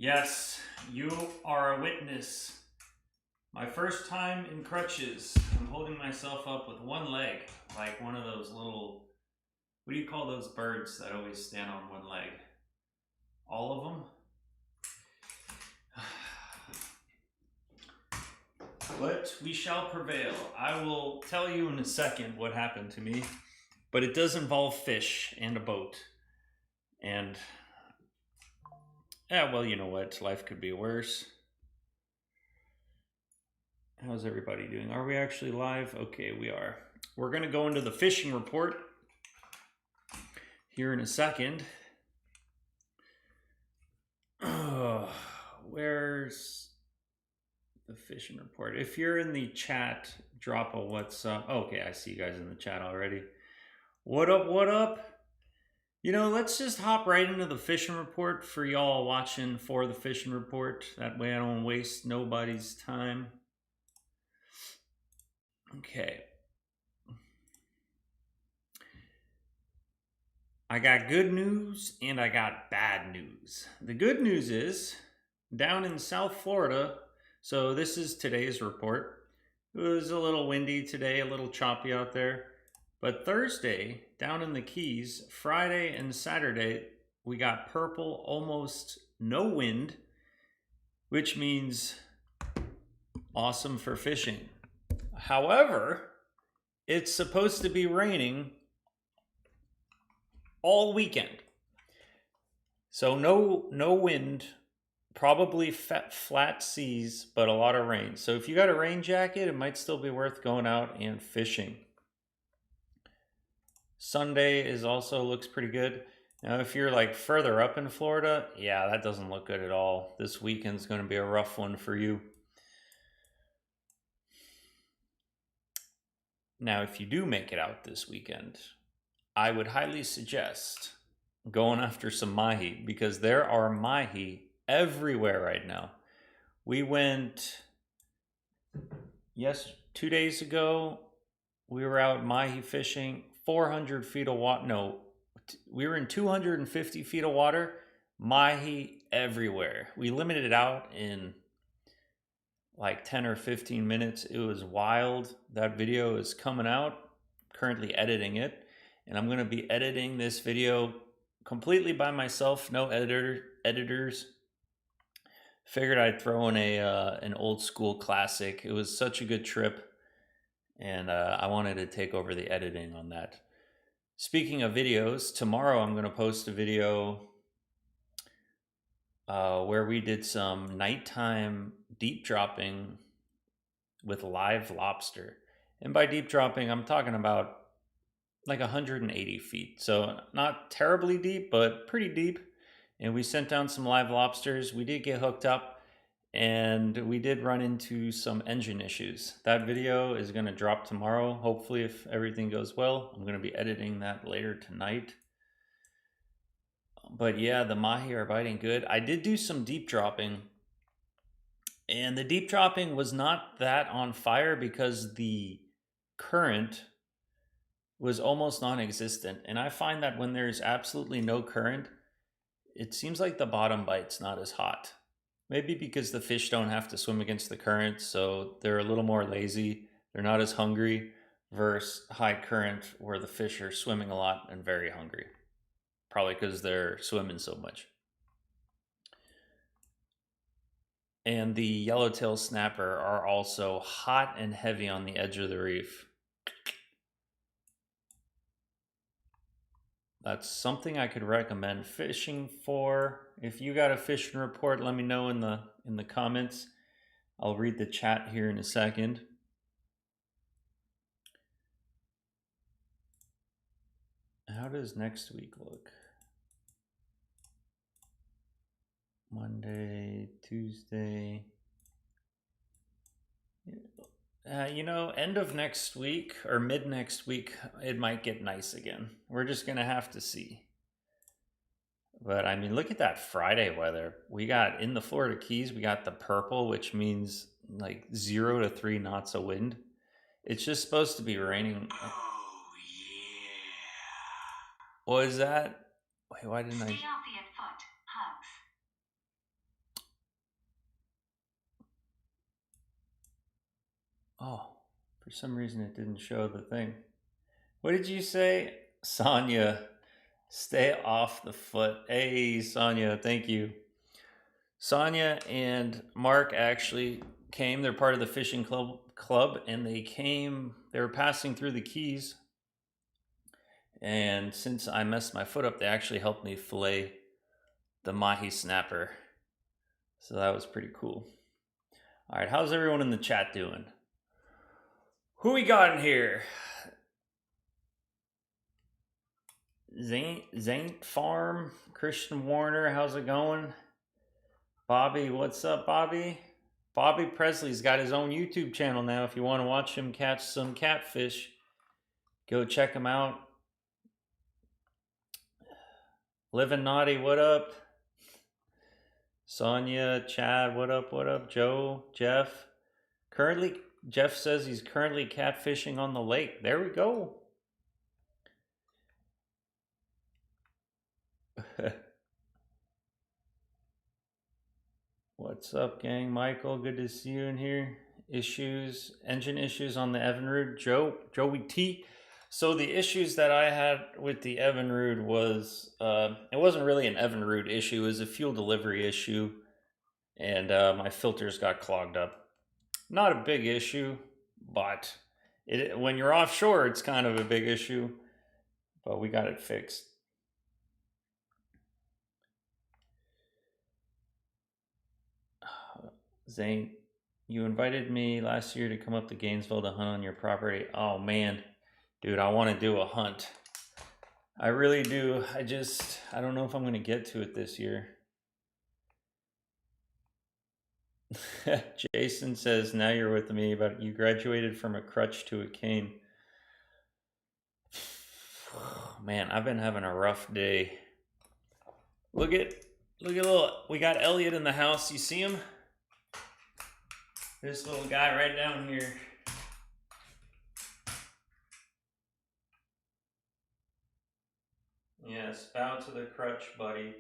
Yes, you are a witness. My first time in crutches. I'm holding myself up with one leg, like one of those little, what do you call those birds that always stand on one leg? All of them? But we shall prevail. I will tell you in a second what happened to me, but it does involve fish and a boat. And, yeah, well, you know what? Life could be worse. How's everybody doing? Are we actually live? Okay, we are. We're going to go into the fishing report here in a second. Where's the fishing report? If you're in the chat, drop a what's up. Okay, I see you guys in the chat already. What up, what up? You know, let's just hop right into the fishing report for y'all watching for the fishing report. That way I don't waste nobody's time. Okay. I got good news and I got bad news. The good news is down in South Florida, so this is today's report. It was a little windy today, a little choppy out there. But Thursday, down in the Keys, Friday and Saturday, we got purple, almost no wind, which means awesome for fishing. However, it's supposed to be raining all weekend. So no wind, probably flat seas, but a lot of rain. So if you got a rain jacket, it might still be worth going out and fishing. Sunday is also looks pretty good. Now, if you're like further up in Florida, yeah, that doesn't look good at all. This weekend's going to be a rough one for you. Now, if you do make it out this weekend, I would highly suggest going after some mahi because there are mahi everywhere right now. We went, 2 days ago, we were out mahi fishing, 400 feet of water. No, we were in 250 feet of water, mahi everywhere. We limited it out in like 10 or 15 minutes. It was wild. That video is coming out, currently editing it, and I'm going to be editing this video completely by myself, no editors. Figured I'd throw in an old school classic. It was such a good trip, and I wanted to take over the editing on that. Speaking of videos, tomorrow I'm going to post a video where we did some nighttime deep dropping with live lobster. And by deep dropping, I'm talking about like 180 feet. So not terribly deep, but pretty deep. And we sent down some live lobsters. We did get hooked up and we did run into some engine issues. That video is going to drop tomorrow. Hopefully, if everything goes well, I'm going to be editing that later tonight. But yeah, the mahi are biting good. I did do some deep dropping, and the deep dropping was not that on fire because the current was almost non-existent. And I find that when there's absolutely no current, it seems like the bottom bite's not as hot. Maybe because the fish don't have to swim against the current, so they're a little more lazy. They're not as hungry versus high current where the fish are swimming a lot and very hungry. Probably because they're swimming so much. And the yellowtail snapper are also hot and heavy on the edge of the reef. That's something I could recommend fishing for. If you got a fishing report, let me know in the comments. I'll read the chat here in a second. How does next week look? Monday, Tuesday. End of next week or mid next week, it might get nice again. We're just going to have to see. But I mean, look at that Friday weather. We got in the Florida Keys, we got the purple, which means like 0 to 3 knots of wind. It's just supposed to be raining. Oh, yeah. What is that? Wait, why didn't Stay healthy at foot. Hugs. Oh, for some reason it didn't show the thing. What did you say? Sonia, stay off the foot. Hey, Sonia, thank you. Sonia and Mark actually came. They're part of the fishing club, and they were passing through the Keys. And since I messed my foot up, they actually helped me fillet the mahi snapper. So that was pretty cool. All right, how's everyone in the chat doing? Who we got in here? Zaint Farm, Christian Warner, how's it going? Bobby, what's up, Bobby? Bobby Presley's got his own YouTube channel now. If you want to watch him catch some catfish, go check him out. Living Naughty, what up? Sonia, Chad, what up, what up? Joe, Jeff. Jeff says he's currently catfishing on the lake. There we go. What's up, gang? Michael, good to see you in here. Engine issues on the Evinrude. Joey T. So the issues that I had with the Evinrude was, it wasn't really an Evinrude issue, it was a fuel delivery issue, and my filters got clogged up. Not a big issue, but when you're offshore, it's kind of a big issue, but we got it fixed. Zane, you invited me last year to come up to Gainesville to hunt on your property. Oh man, dude, I want to do a hunt. I really do. I don't know if I'm going to get to it this year. Jason says, now you're with me, but you graduated from a crutch to a cane. Man, I've been having a rough day. Look at we got Elliot in the house. You see him? This little guy right down here. Yes, bow to the crutch, buddy.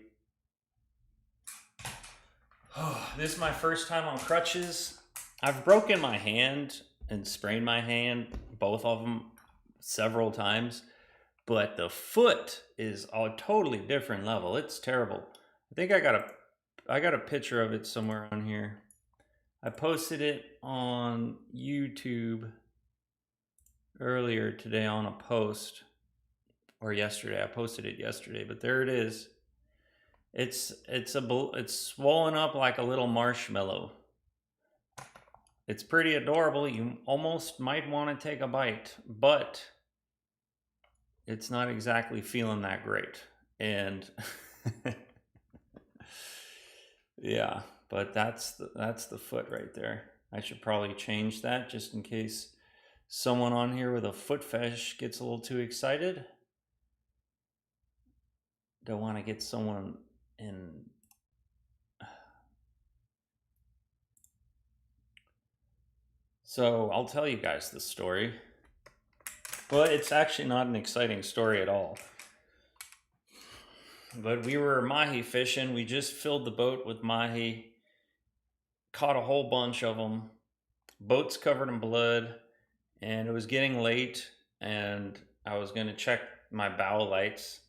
Oh, this is my first time on crutches. I've broken my hand and sprained my hand, both of them, several times. But the foot is a totally different level. It's terrible. I think I got a picture of it somewhere on here. I posted it on YouTube earlier today on a post, or yesterday. I posted it yesterday, but there it is. It's swollen up like a little marshmallow. It's pretty adorable. You almost might want to take a bite, but it's not exactly feeling that great. And yeah, but that's the foot right there. I should probably change that just in case someone on here with a foot fetish gets a little too excited. Don't want to get someone in. So I'll tell you guys the story. But it's actually not an exciting story at all. But we were mahi fishing. We just filled the boat with mahi. Caught a whole bunch of them. Boat's covered in blood. And it was getting late. And I was going to check my bow lights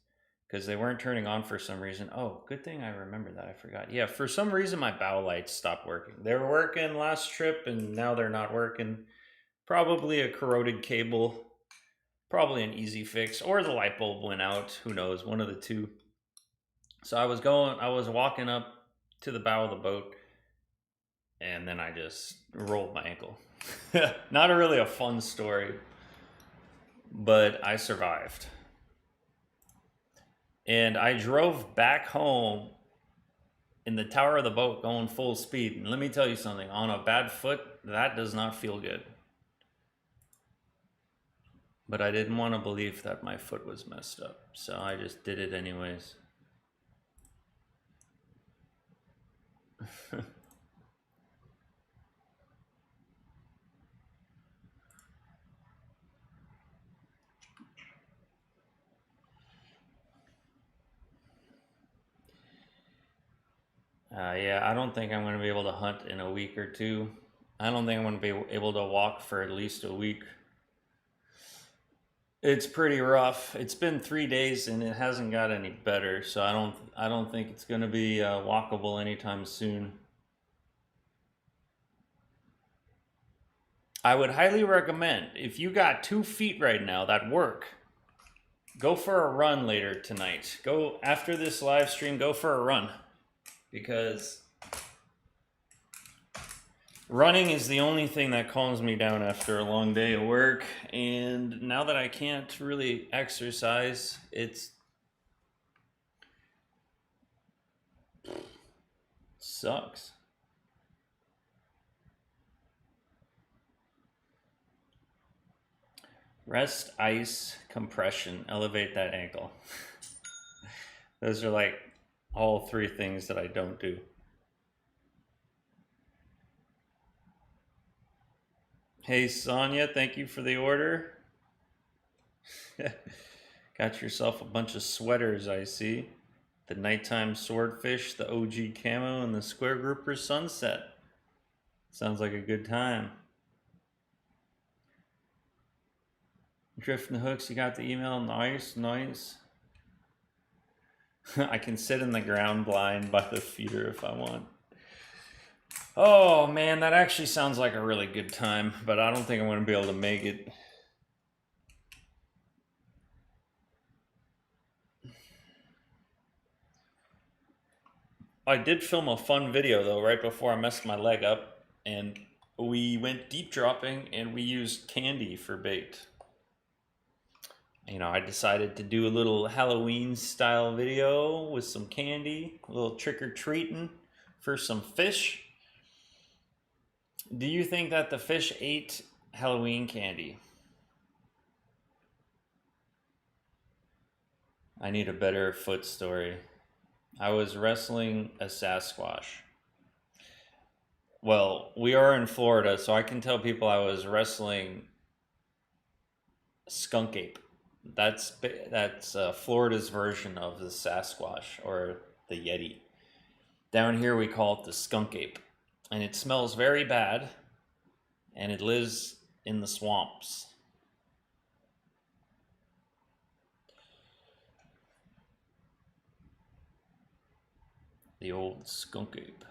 because they weren't turning on for some reason. Oh, good thing I remember that. I forgot. Yeah, for some reason my bow lights stopped working. They were working last trip and now they're not working. Probably a corroded cable. Probably an easy fix, or the light bulb went out. Who knows? One of the two. So I was walking up to the bow of the boat, and then I just rolled my ankle. Not really a fun story, but I survived. And I drove back home in the tower of the boat going full speed. And let me tell you something, on a bad foot, that does not feel good. But I didn't want to believe that my foot was messed up, so I just did it anyways. Yeah, I don't think I'm going to be able to hunt in a week or two. I don't think I'm going to be able to walk for at least a week. It's pretty rough. It's been 3 days and it hasn't got any better, so I don't think it's going to be walkable anytime soon. I would highly recommend, if you got 2 feet right now that work, go for a run later tonight. Go after this live stream, go for a run, because running is the only thing that calms me down after a long day of work. And now that I can't really exercise, it sucks. Rest, ice, compression, elevate that ankle. Those are like all 3 things that I don't do. Hey Sonia, thank you for the order. Got yourself a bunch of sweaters, I see. The nighttime swordfish, the OG camo, and the square grouper sunset. Sounds like a good time. Drifting the hooks, you got the email. Nice, nice. I can sit in the ground blind by the feeder if I want. Oh man, that actually sounds like a really good time, but I don't think I'm going to be able to make it. I did film a fun video though right before I messed my leg up, and we went deep dropping and we used candy for bait. You know, I decided to do a little Halloween style video with some candy, a little trick-or-treating for some fish. Do you think that the fish ate Halloween candy? I need a better foot story. I was wrestling a Sasquatch. Well, we are in Florida, so I can tell people I was wrestling skunk ape. That's Florida's version of the Sasquatch or the Yeti. Down here we call it the skunk ape, and it smells very bad, and it lives in the swamps. The old skunk ape.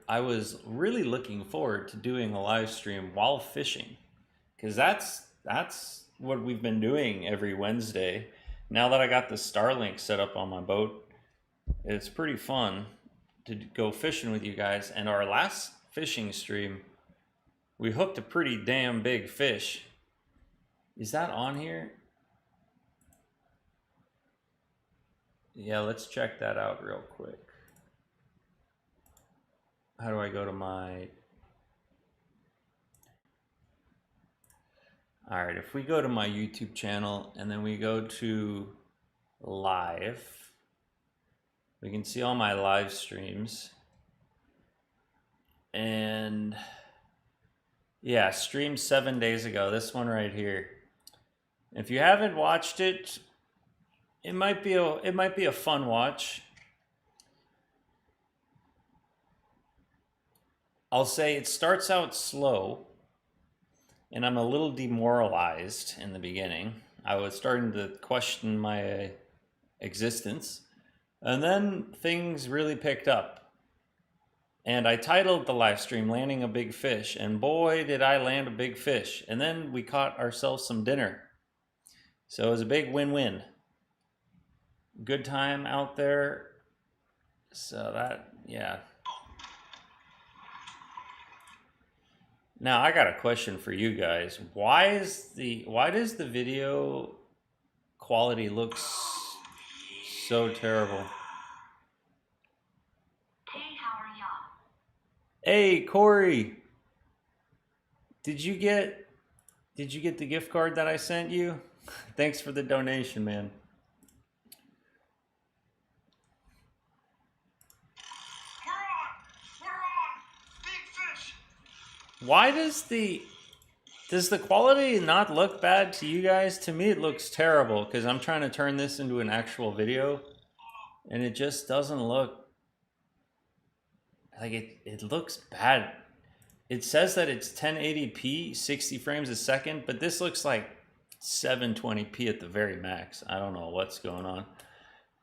I was really looking forward to doing a live stream while fishing, because that's what we've been doing every Wednesday. Now that I got the Starlink set up on my boat, it's pretty fun to go fishing with you guys. And our last fishing stream, we hooked a pretty damn big fish. Is that on here? Yeah, let's check that out real quick. How do I go to my... All right, if we go to my YouTube channel and then we go to live, we can see all my live streams. And yeah, streamed 7 days ago, this one right here. If you haven't watched it, it might be a fun watch. I'll say it starts out slow, and I'm a little demoralized in the beginning. I was starting to question my existence, and then things really picked up. And I titled the live stream Landing a Big Fish, and boy did I land a big fish. And then we caught ourselves some dinner. So it was a big win-win. Good time out there. So that, yeah. Now I got a question for you guys. Why does the video quality look so terrible? Hey, how are y'all? Hey Corey, did you get the gift card that I sent you? Thanks for the donation, man. We're on! Big fish! Why does the Does the quality not look bad to you guys? To me, it looks terrible because I'm trying to turn this into an actual video and it just doesn't look like it looks bad. It says that it's 1080p, 60 frames a second, but this looks like 720p at the very max. I don't know what's going on.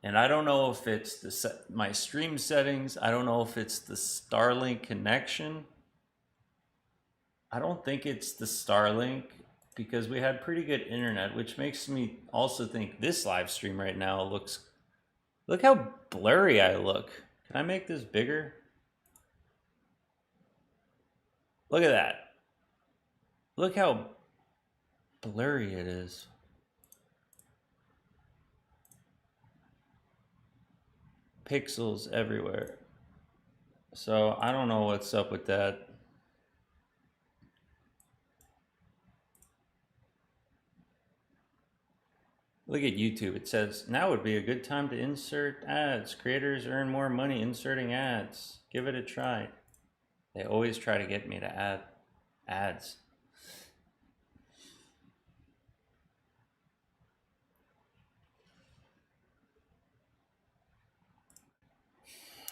And I don't know if it's my stream settings. I don't know if it's the Starlink connection. I don't think it's the Starlink because we had pretty good internet, which makes me also think this live stream right now looks... Look how blurry I look. Can I make this bigger? Look at that. Look how blurry it is. Pixels everywhere. So I don't know what's up with that. Look at YouTube. It says, now would be a good time to insert ads. Creators earn more money inserting ads. Give it a try. They always try to get me to add ads.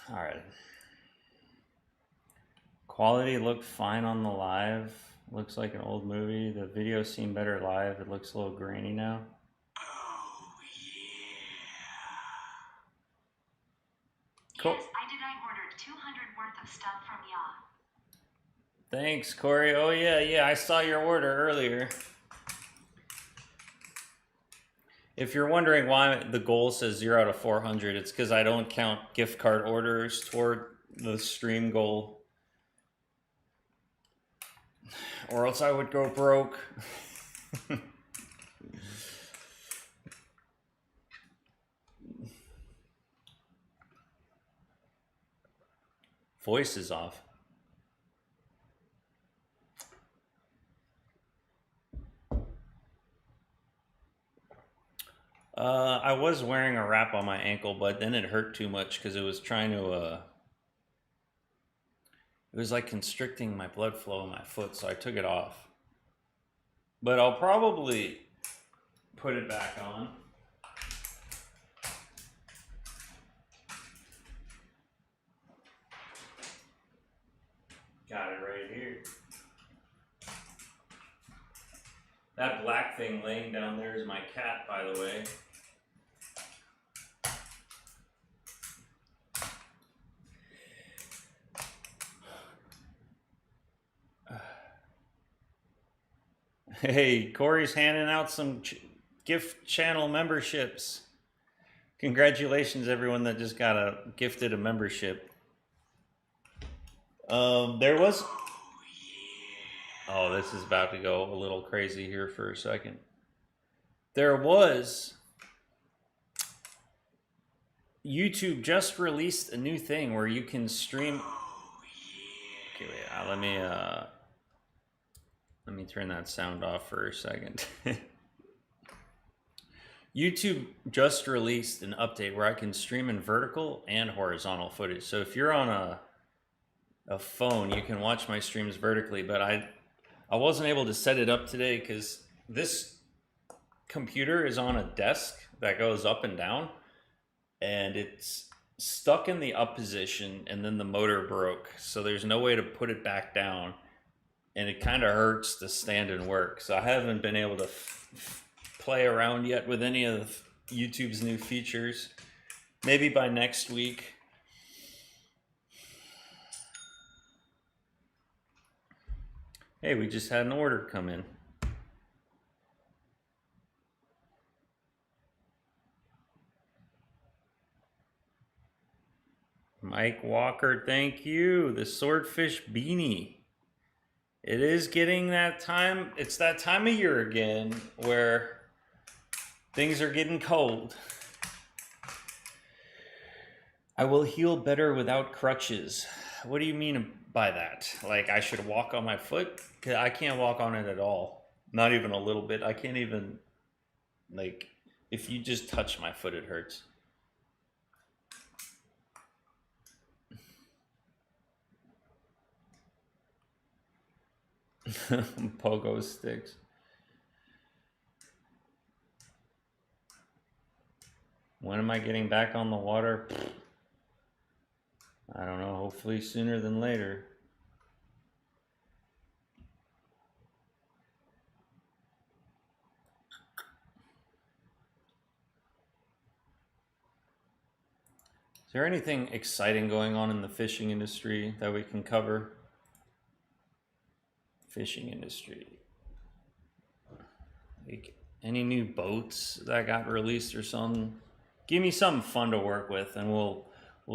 All right. Quality looked fine on the live. Looks like an old movie. The video seemed better live. It looks a little grainy now. Oh, yeah. Cool. Yes, I ordered 200 worth of stuff from Ya. Thanks, Corey. Oh, yeah, I saw your order earlier. If you're wondering why the goal says 0 out of 400, it's because I don't count gift card orders toward the stream goal. Or else I would go broke. Voice is off. I was wearing a wrap on my ankle, but then it hurt too much because it was trying to, it was like constricting my blood flow in my foot, so I took it off. But I'll probably put it back on. Got it right here. That black thing laying down there is my cat, by the way. Hey, Corey's handing out some gift channel memberships. Congratulations, everyone that just got gifted a membership. There was... Oh, this is about to go a little crazy here for a second. There was... YouTube just released a new thing where you can stream... Okay, wait, let me turn that sound off for a second. YouTube just released an update where I can stream in vertical and horizontal footage. So if you're on a phone, you can watch my streams vertically, but I wasn't able to set it up today because this computer is on a desk that goes up and down, and it's stuck in the up position, and then the motor broke. So there's no way to put it back down, and it kind of hurts to stand and work. So I haven't been able to play around yet with any of YouTube's new features. Maybe by next week. Hey, we just had an order come in. Mike Walker, thank you. The swordfish beanie. It is getting that time. It's that time of year again where things are getting cold. I will heal better without crutches. What do you mean by that? Like I should walk on my foot? 'Cause I can't walk on it at all. Not even a little bit. I can't even, like, if you just touch my foot, it hurts. Pogo sticks. When am I getting back on the water? I don't know, hopefully sooner than later. Is there anything exciting going on in the fishing industry that we can cover? Fishing industry. Like any new boats that got released or something? Give me something fun to work with, and we'll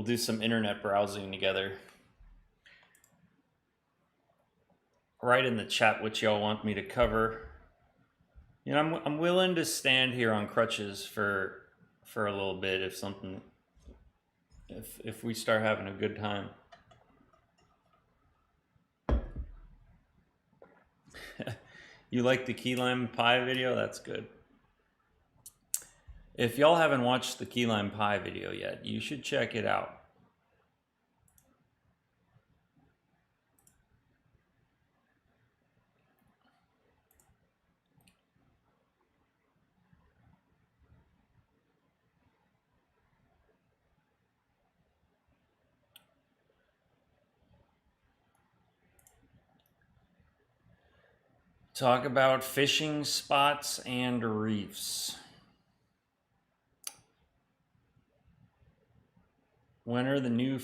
do some internet browsing together. Write in the chat what y'all want me to cover. You know, I'm willing to stand here on crutches for a little bit if something, if we start having a good time. You like the key lime pie video? That's good. If y'all haven't watched the key lime pie video yet, you should check it out. Talk about fishing spots and reefs. When are the new...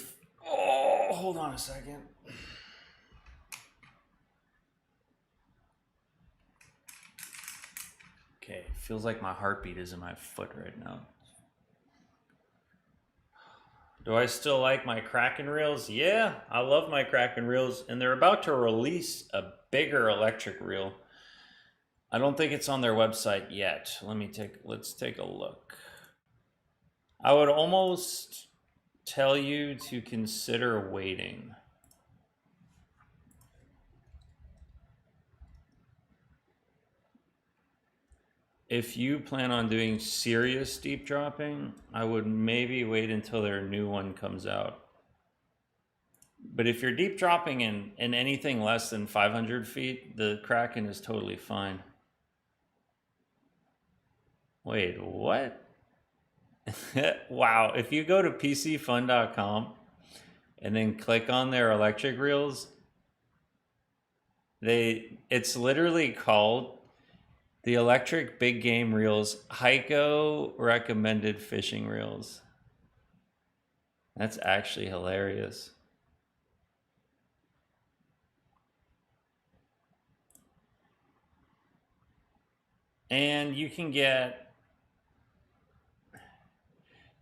Oh, hold on a second. Okay, feels like my heartbeat is in my foot right now. Do I still like my Kraken reels? Yeah, I love my Kraken reels, and they're about to release a bigger electric reel. I don't think it's on their website yet. Let's take a look. I would almost tell you to consider waiting. If you plan on doing serious deep dropping, I would maybe wait until their new one comes out. But if you're deep dropping in anything less than 500 feet, the Kraken is totally fine. Wait, what? Wow, if you go to pcfun.com and then click on their electric reels, it's literally called the Electric Big Game Reels Heiko Recommended Fishing Reels. That's actually hilarious. And you can get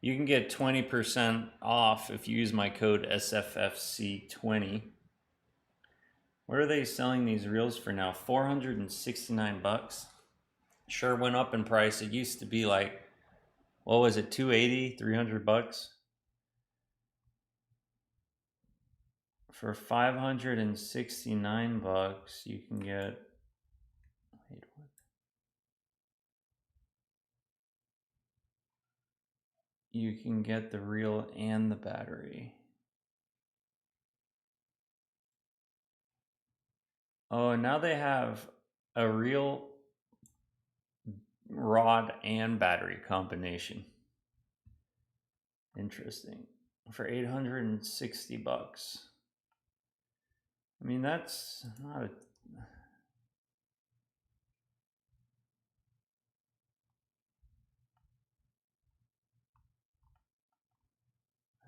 20% off if you use my code SFFC20. What are they selling these reels for now? 469 bucks. Sure went up in price. It used to be like, what was it, 280, 300 bucks? For 569 bucks, you can get, wait, what? You can get the reel and the battery. Oh, now they have a reel, rod, and battery combination. Interesting. For 860 bucks. I mean, that's not a...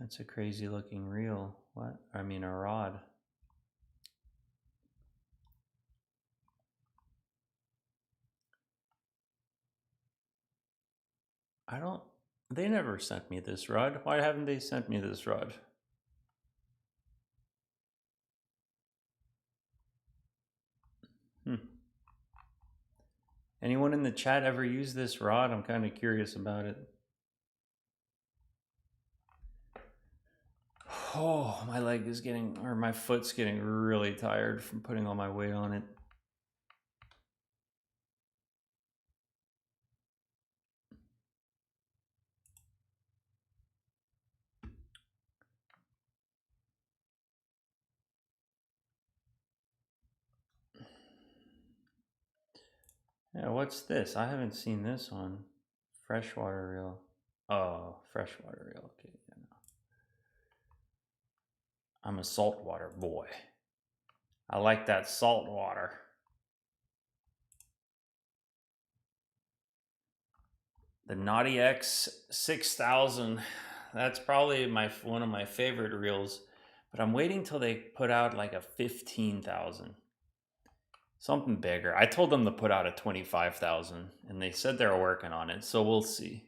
That's a crazy looking reel. What? I mean, a rod. I don't... They never sent me this rod. Why haven't they sent me this rod? Anyone in the chat ever use this rod? I'm kind of curious about it. Oh, my leg is getting, or my foot's getting really tired from putting all my weight on it. Yeah, what's this? I haven't seen this on freshwater reel. Oh, freshwater reel. Okay, yeah, no. I'm a saltwater boy. I like that salt water. The Naughty X 6000. That's probably one of my favorite reels, but I'm waiting till they put out like a 15,000. Something bigger. I told them to put out a 25,000 and they said they're working on it, so we'll see.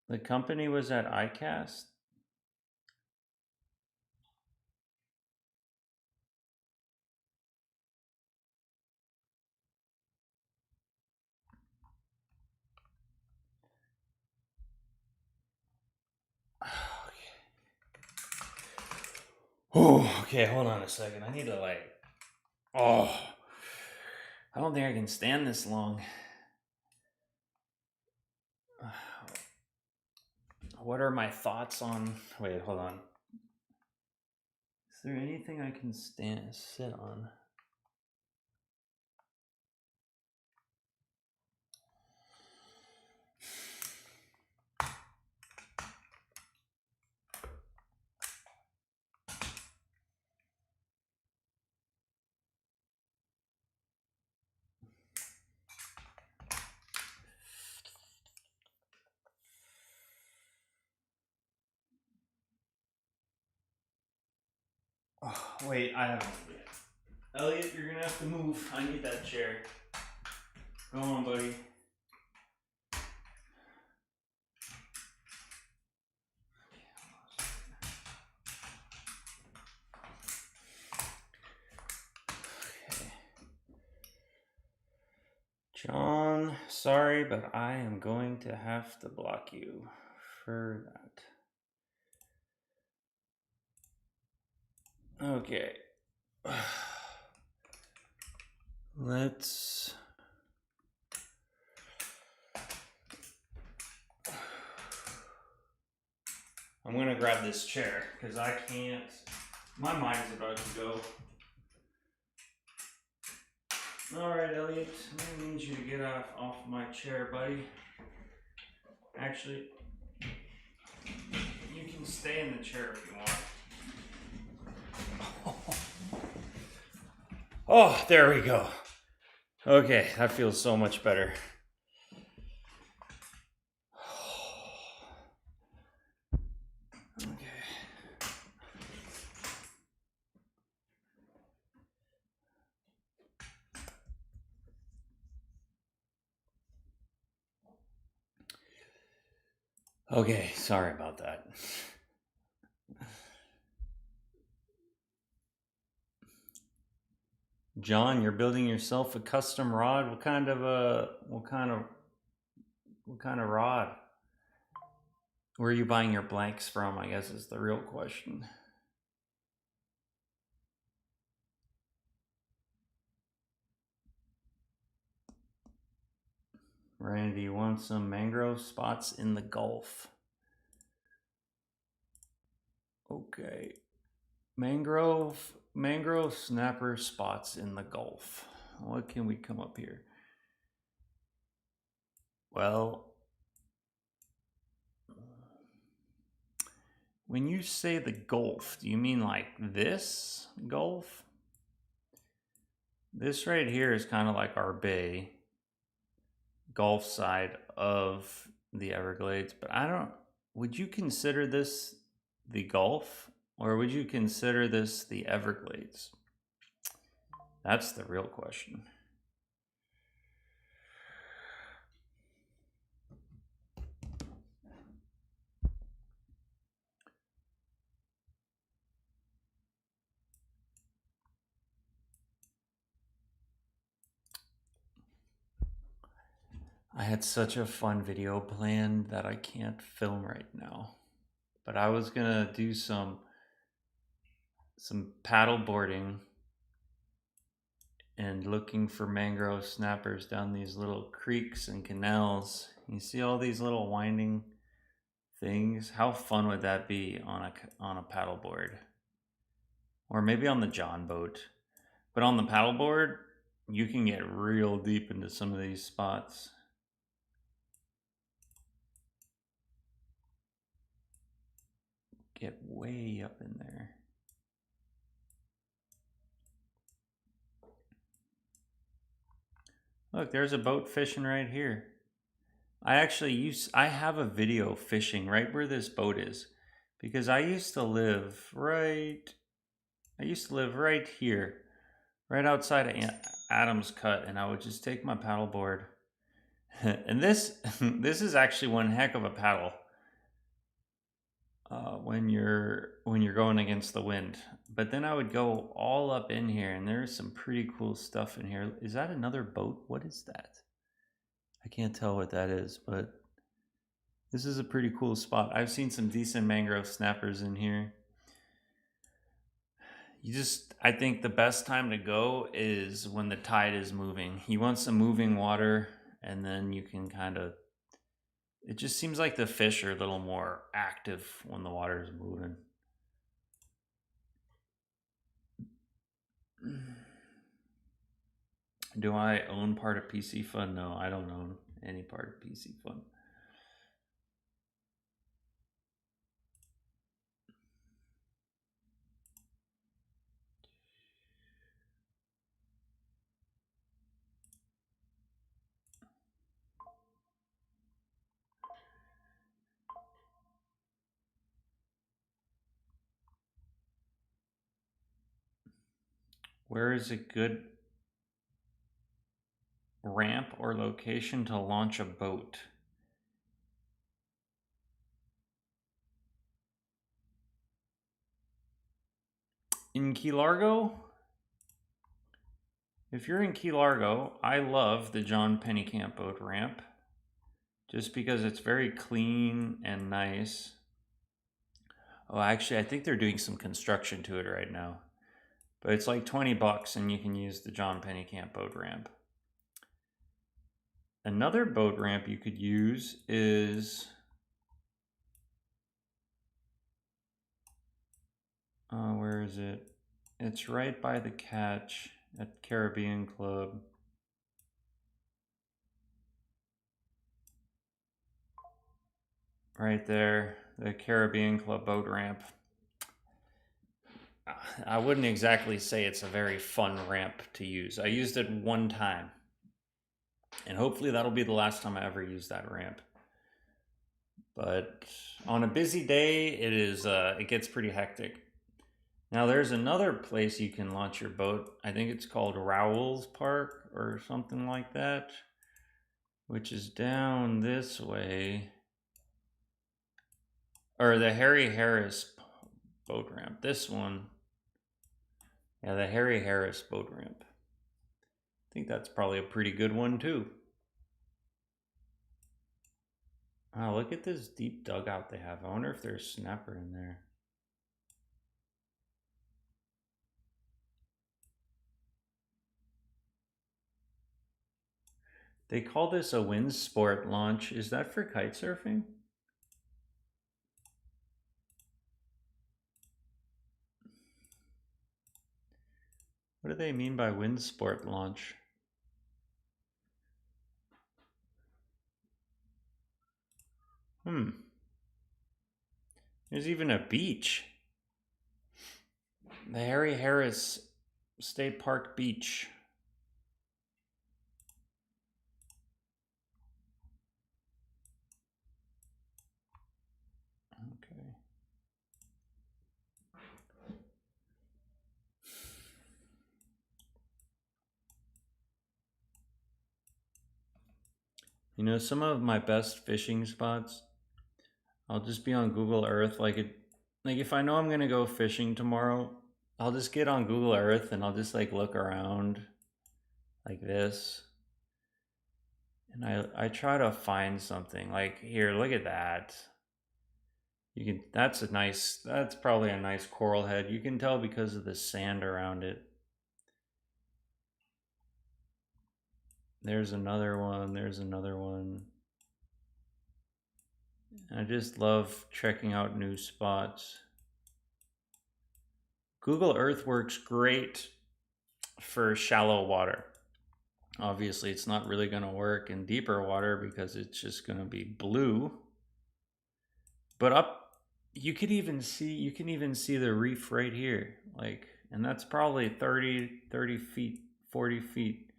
The company was at ICAST. Oh, okay, hold on a second. I need to I don't think I can stand this long. What are my thoughts on, wait, hold on. Is there anything I can sit on? Oh, wait, I haven't yet. Elliot, you're gonna have to move. I need that chair. Go on, buddy. Okay. John, sorry, but I am going to have to block you for that. Okay. Let's. I'm gonna grab this chair because I can't. My mind's about to go. All right, Elliot. I need you to get off my chair, buddy. Actually, you can stay in the chair if you want. Oh, there we go. Okay, that feels so much better. Okay, sorry about that. John, you're building yourself a custom rod. What kind of rod? Where are you buying your blanks from, I guess is the real question. Randy, you want some mangrove spots in the Gulf? Okay. Mangrove snapper spots in the Gulf. What can we come up here? Well, when you say the Gulf, do you mean like this Gulf? This right here is kind of like our bay, Gulf side of the Everglades, but would you consider this the Gulf or would you consider this the Everglades? That's the real question. I had such a fun video planned that I can't film right now. But I was gonna do some paddle boarding and looking for mangrove snappers down these little creeks and canals. You see all these little winding things. How fun would that be on a paddleboard? Or maybe on the John boat. But on the paddleboard, you can get real deep into some of these spots. Get way up in there. Look, there's a boat fishing right here. I have a video fishing right where this boat is because I used to live right here, right outside of Adam's Cut, and I would just take my paddleboard. And this this is actually one heck of a paddle when you're going against the wind. But then I would go all up in here, and there's some pretty cool stuff in here. Is that another boat? What is that? I can't tell what that is, but this is a pretty cool spot. I've seen some decent mangrove snappers in here. I think the best time to go is when the tide is moving. You want some moving water, and then you can it just seems like the fish are a little more active when the water is moving. Do I own part of PC Fun? No, I don't own any part of PC Fun. Where is a good ramp or location to launch a boat? In Key Largo? If you're in Key Largo, I love the John Pennycamp boat ramp just because it's very clean and nice. Oh, actually, I think they're doing some construction to it right now. But it's like $20 and you can use the John Pennycamp boat ramp. Another boat ramp you could use is where is it? It's right by the catch at Caribbean Club. Right there, the Caribbean Club boat ramp. I wouldn't exactly say it's a very fun ramp to use. I used it one time, and hopefully that'll be the last time I ever use that ramp. But on a busy day, it gets pretty hectic. Now there's another place you can launch your boat. I think it's called Rowell's Park or something like that, which is down this way. Or the Harry Harris boat ramp. This one. Yeah, the Harry Harris boat ramp. I think that's probably a pretty good one too. Wow, look at this deep dugout they have. I wonder if there's snapper in there. They call this a wind sport launch. Is that for kite surfing? What do they mean by wind sport launch? There's even a beach. The Harry Harris State Park Beach. Okay. You know, some of my best fishing spots, I'll just be on Google Earth. Like if I know I'm gonna go fishing tomorrow, I'll just get on Google Earth and I'll just like look around like this. And I try to find something like here, look at that. That's probably a nice coral head. You can tell because of the sand around it. There's another one. I just love checking out new spots. Google Earth works great for shallow water. Obviously, it's not really going to work in deeper water because it's just going to be blue. But up, you can even see the reef right here. Like, and that's probably 30 feet, 40 feet.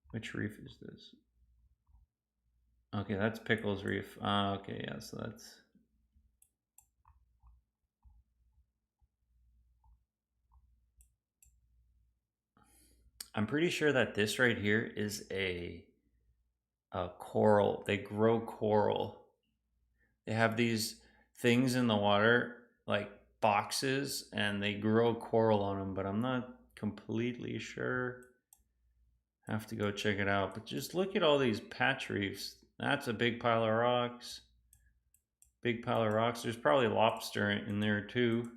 Which reef is this? Okay, that's Pickles Reef. Okay, yeah, so that's... I'm pretty sure that this right here is a coral. They grow coral. They have these things in the water, like boxes, and they grow coral on them, but I'm not completely sure. Have to go check it out. But just look at all these patch reefs. That's a big pile of rocks. Big pile of rocks. There's probably lobster in there too.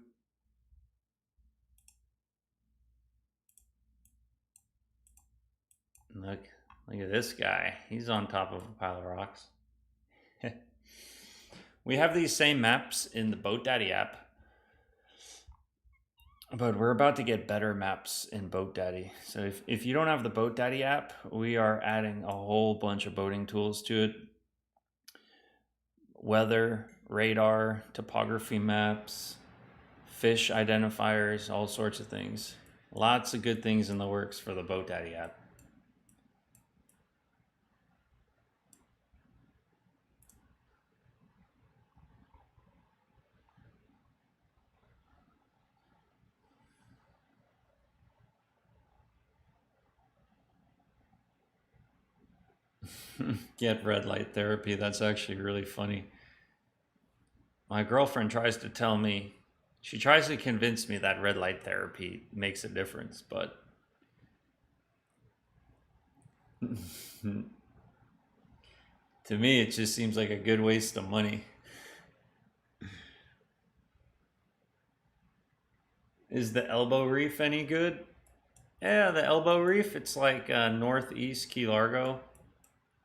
Look at this guy. He's on top of a pile of rocks. We have these same maps in the Boat Daddy app, but we're about to get better maps in Boat Daddy. So if you don't have the Boat Daddy app, we are adding a whole bunch of boating tools to it. Weather, radar, topography maps, fish identifiers, all sorts of things. Lots of good things in the works for the Boat Daddy app. Get red light therapy. That's actually really funny. My girlfriend tries to tell me, she tries to convince me that red light therapy makes a difference, but to me, it just seems like a good waste of money. Is the Elbow Reef any good? Yeah, the Elbow Reef, it's like northeast Key Largo.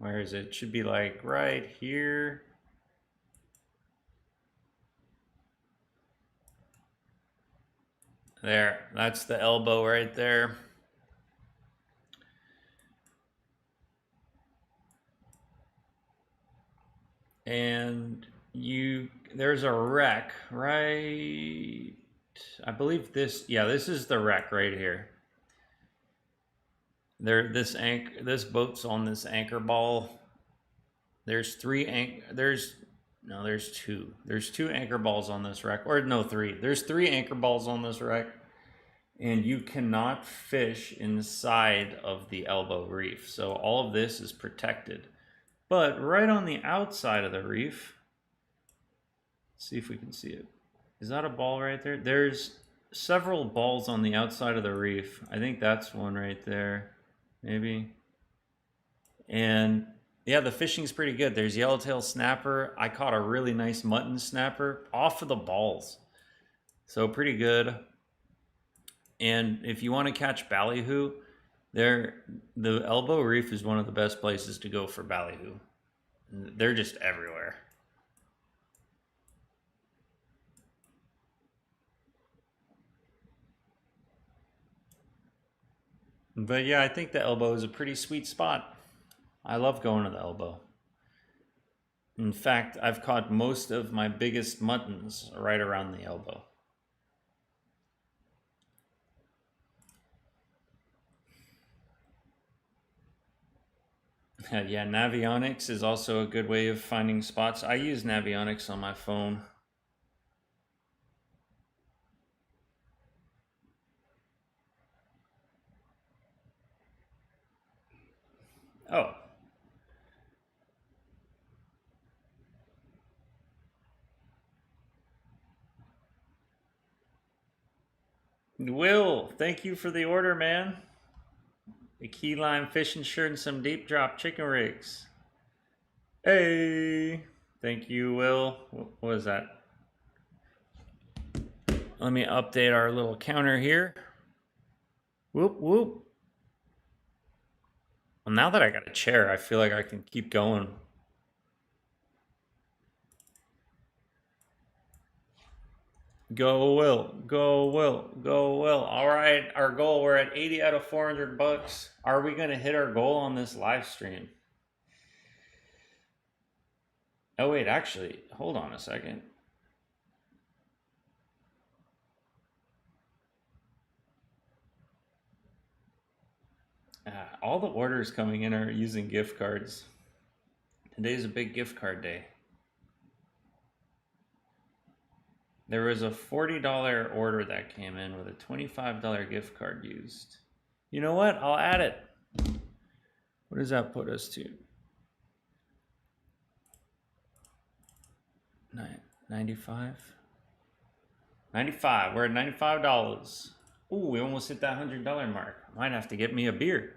Where is it? It should be like right here. There, that's the elbow right there. And there's a wreck right, I believe this, yeah, this is the wreck right here. This boat's on this anchor ball. There's two. There's two anchor balls on this wreck, or no, three. There's three anchor balls on this wreck, and you cannot fish inside of the Elbow Reef. So all of this is protected. But right on the outside of the reef, let's see if we can see it. Is that a ball right there? There's several balls on the outside of the reef. I think that's one right there, maybe. And yeah, the fishing's pretty good. There's yellowtail snapper. I caught a really nice mutton snapper off of the balls. So pretty good. And if you want to catch ballyhoo, the Elbow Reef is one of the best places to go for ballyhoo. They're just everywhere. But yeah, I think the Elbow is a pretty sweet spot. I love going to the Elbow. In fact, I've caught most of my biggest muttons right around the Elbow. Yeah, Navionics is also a good way of finding spots. I use Navionics on my phone. Oh. Will, thank you for the order, man. The key lime fishing shirt and some deep drop chicken rigs. Hey, thank you, Will. What is that? Let me update our little counter here. Whoop, whoop. Well, now that I got a chair, I feel like I can keep going. Go Will, go Will, go Will. All right, our goal. We're at 80 out of 400 bucks. Are we gonna hit our goal on this live stream? Oh wait, actually, hold on a second. All the orders coming in are using gift cards. Today's a big gift card day. There was a $40 order that came in with a $25 gift card used. You know what? I'll add it. What does that put us to? 95? 95. We're at $95. Ooh, we almost hit that $100 mark. Might have to get me a beer.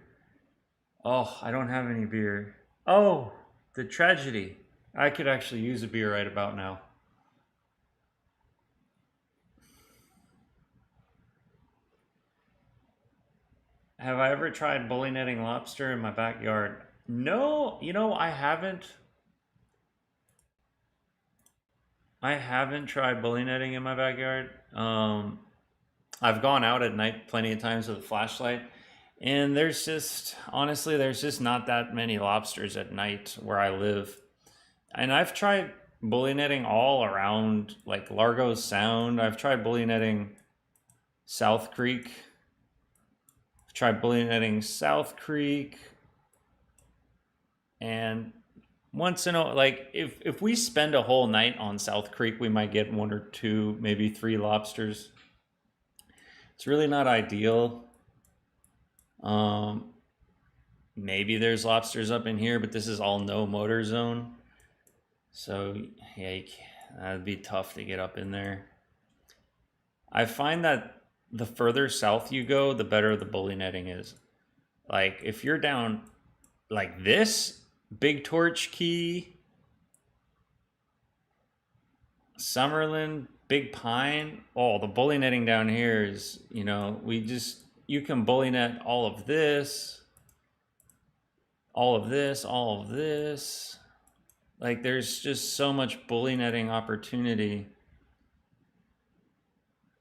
Oh, I don't have any beer. Oh, the tragedy. I could actually use a beer right about now. Have I ever tried bully netting lobster in my backyard? No, I haven't. I haven't tried bully netting in my backyard. I've gone out at night plenty of times with a flashlight, and there's just not that many lobsters at night where I live. And I've tried bully netting all around, like Largo Sound. I've tried bully netting South Creek. I've tried bully netting South Creek, and once in a like if we spend a whole night on South Creek, we might get one or two, maybe three lobsters. It's really not ideal. Um, Maybe there's lobsters up in here, but this is all no motor zone, so yeah, that'd be tough to get up in there. I find that the further south you go, the better the bully netting is. Like if you're down like this, Big Torch Key, Summerlin, Big Pine. Oh, the bully netting down here is, you can bully net all of this, all of this, all of this. Like there's just so much bully netting opportunity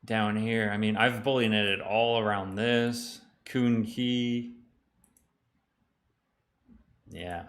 down here. I mean, I've bully netted all around this, Coon Key. Yeah.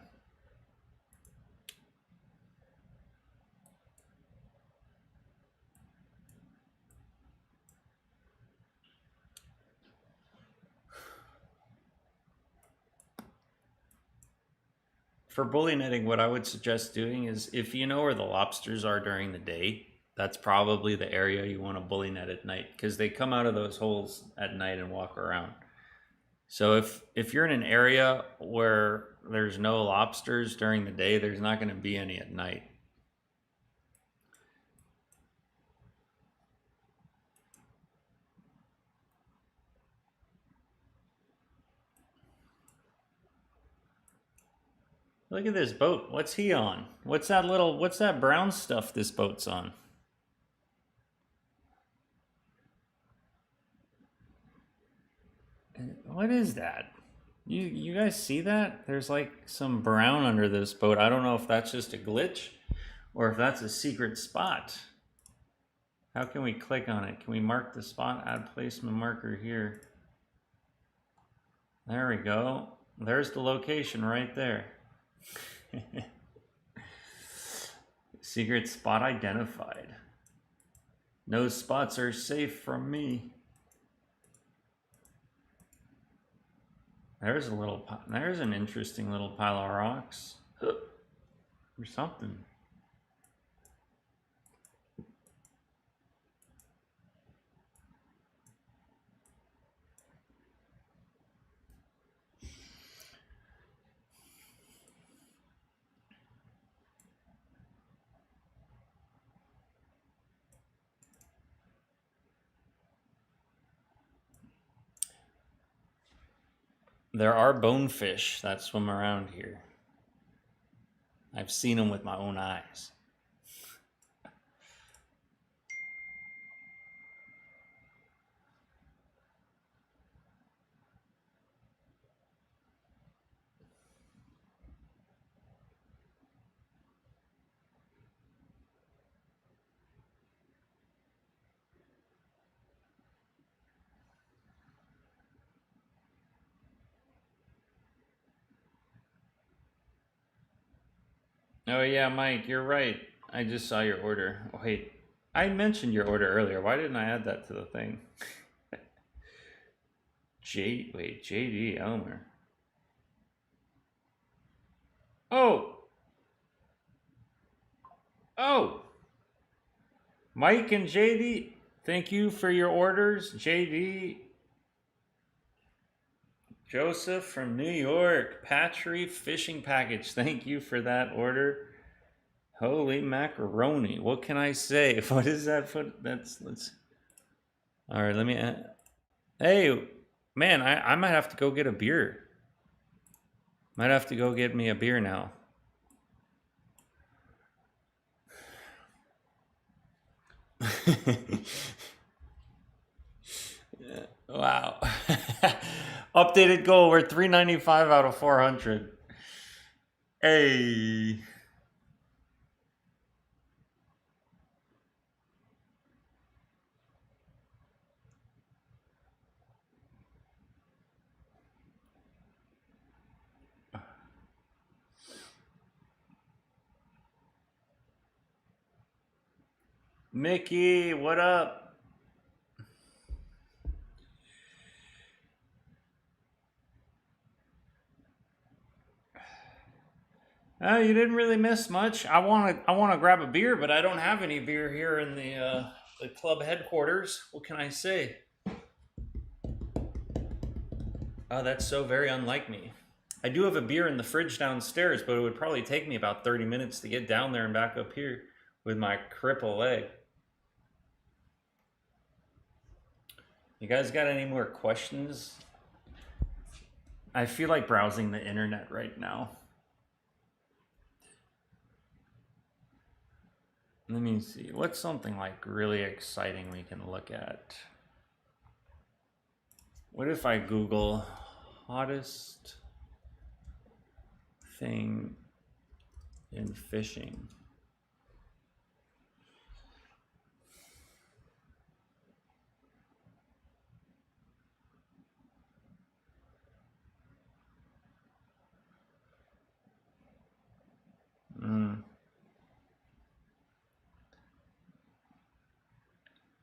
For bully netting, what I would suggest doing is if you know where the lobsters are during the day, that's probably the area you want to bully net at night because they come out of those holes at night and walk around. So if you're in an area where there's no lobsters during the day, there's not going to be any at night. Look at this boat. What's he on? What's that brown stuff this boat's on? What is that? You guys see that? There's like some brown under this boat. I don't know if that's just a glitch or if that's a secret spot. How can we click on it? Can we mark the spot? Add placement marker here. There we go. There's the location right there. Secret spot identified. No spots are safe from me. There's an interesting little pile of rocks. Or something. There are bonefish that swim around here. I've seen them with my own eyes. Oh yeah, Mike, you're right. I just saw your order. Wait, I mentioned your order earlier. Why didn't I add that to the thing? JD Elmer. Oh, oh, Mike and JD, thank you for your orders. JD, Joseph from New York, Patry fishing package. Thank you for that order. Holy macaroni! What can I say? What is that? Let's. All right, let me. Hey, man, I might have to go get a beer. Might have to go get me a beer now. Wow. Updated goal. We're 395 out of 400. Hey. Mickey, what up? You didn't really miss much. I want to grab a beer, but I don't have any beer here in the club headquarters. What can I say? Oh, that's so very unlike me. I do have a beer in the fridge downstairs, but it would probably take me about 30 minutes to get down there and back up here with my cripple leg. You guys got any more questions? I feel like browsing the internet right now. Let me see. What's something like really exciting we can look at? What if I Google hottest thing in fishing?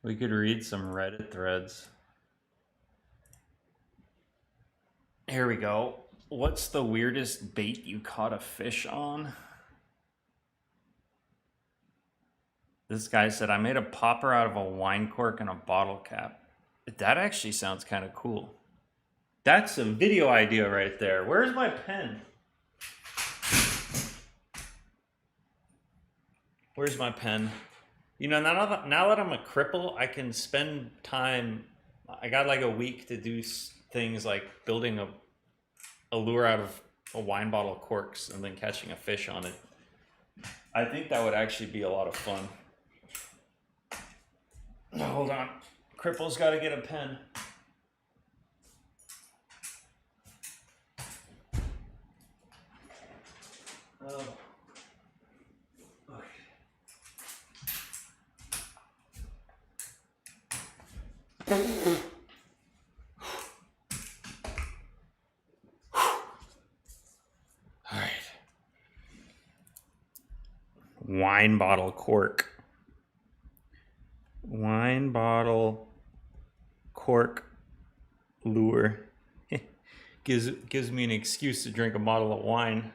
We could read some Reddit threads. Here we go. What's the weirdest bait you caught a fish on? This guy said, I made a popper out of a wine cork and a bottle cap. That actually sounds kind of cool. That's a video idea right there. Where's my pen? Where's my pen? You know, now that I'm a cripple, I can spend time. I got like a week to do things like building a lure out of a wine bottle corks and then catching a fish on it. I think that would actually be a lot of fun. Oh, hold on. Cripple's got to get a pen. Oh. Okay. All right. Wine bottle cork. Wine bottle cork lure. gives me an excuse to drink a bottle of wine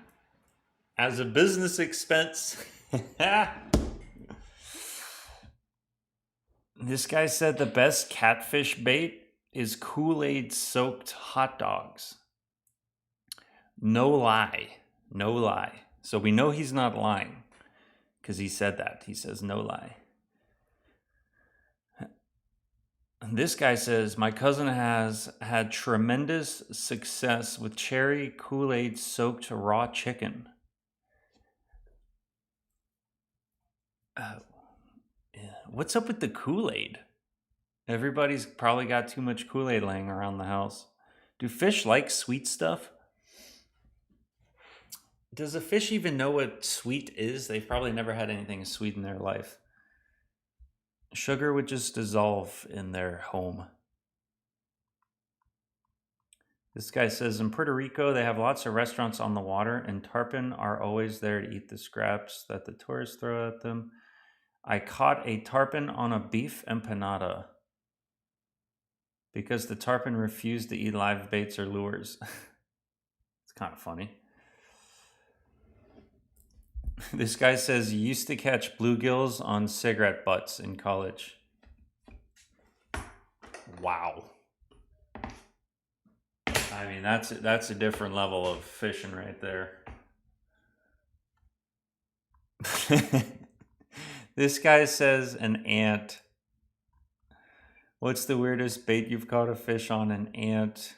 as a business expense. This guy said the best catfish bait is Kool-Aid soaked hot dogs. No lie. No lie. So we know he's not lying because he said that. He says no lie. This guy says, my cousin has had tremendous success with cherry Kool-Aid soaked raw chicken. What's up with the Kool-Aid? Everybody's probably got too much Kool-Aid laying around the house. Do fish like sweet stuff? Does a fish even know what sweet is? They've probably never had anything sweet in their life. Sugar would just dissolve in their home. This guy says in Puerto Rico, they have lots of restaurants on the water, and tarpon are always there to eat the scraps that the tourists throw at them. I caught a tarpon on a beef empanada because the tarpon refused to eat live baits or lures. It's kind of funny. This guy says you used to catch bluegills on cigarette butts in college. Wow. I mean, that's a different level of fishing right there. This guy says an ant. What's the weirdest bait you've caught a fish on? An ant.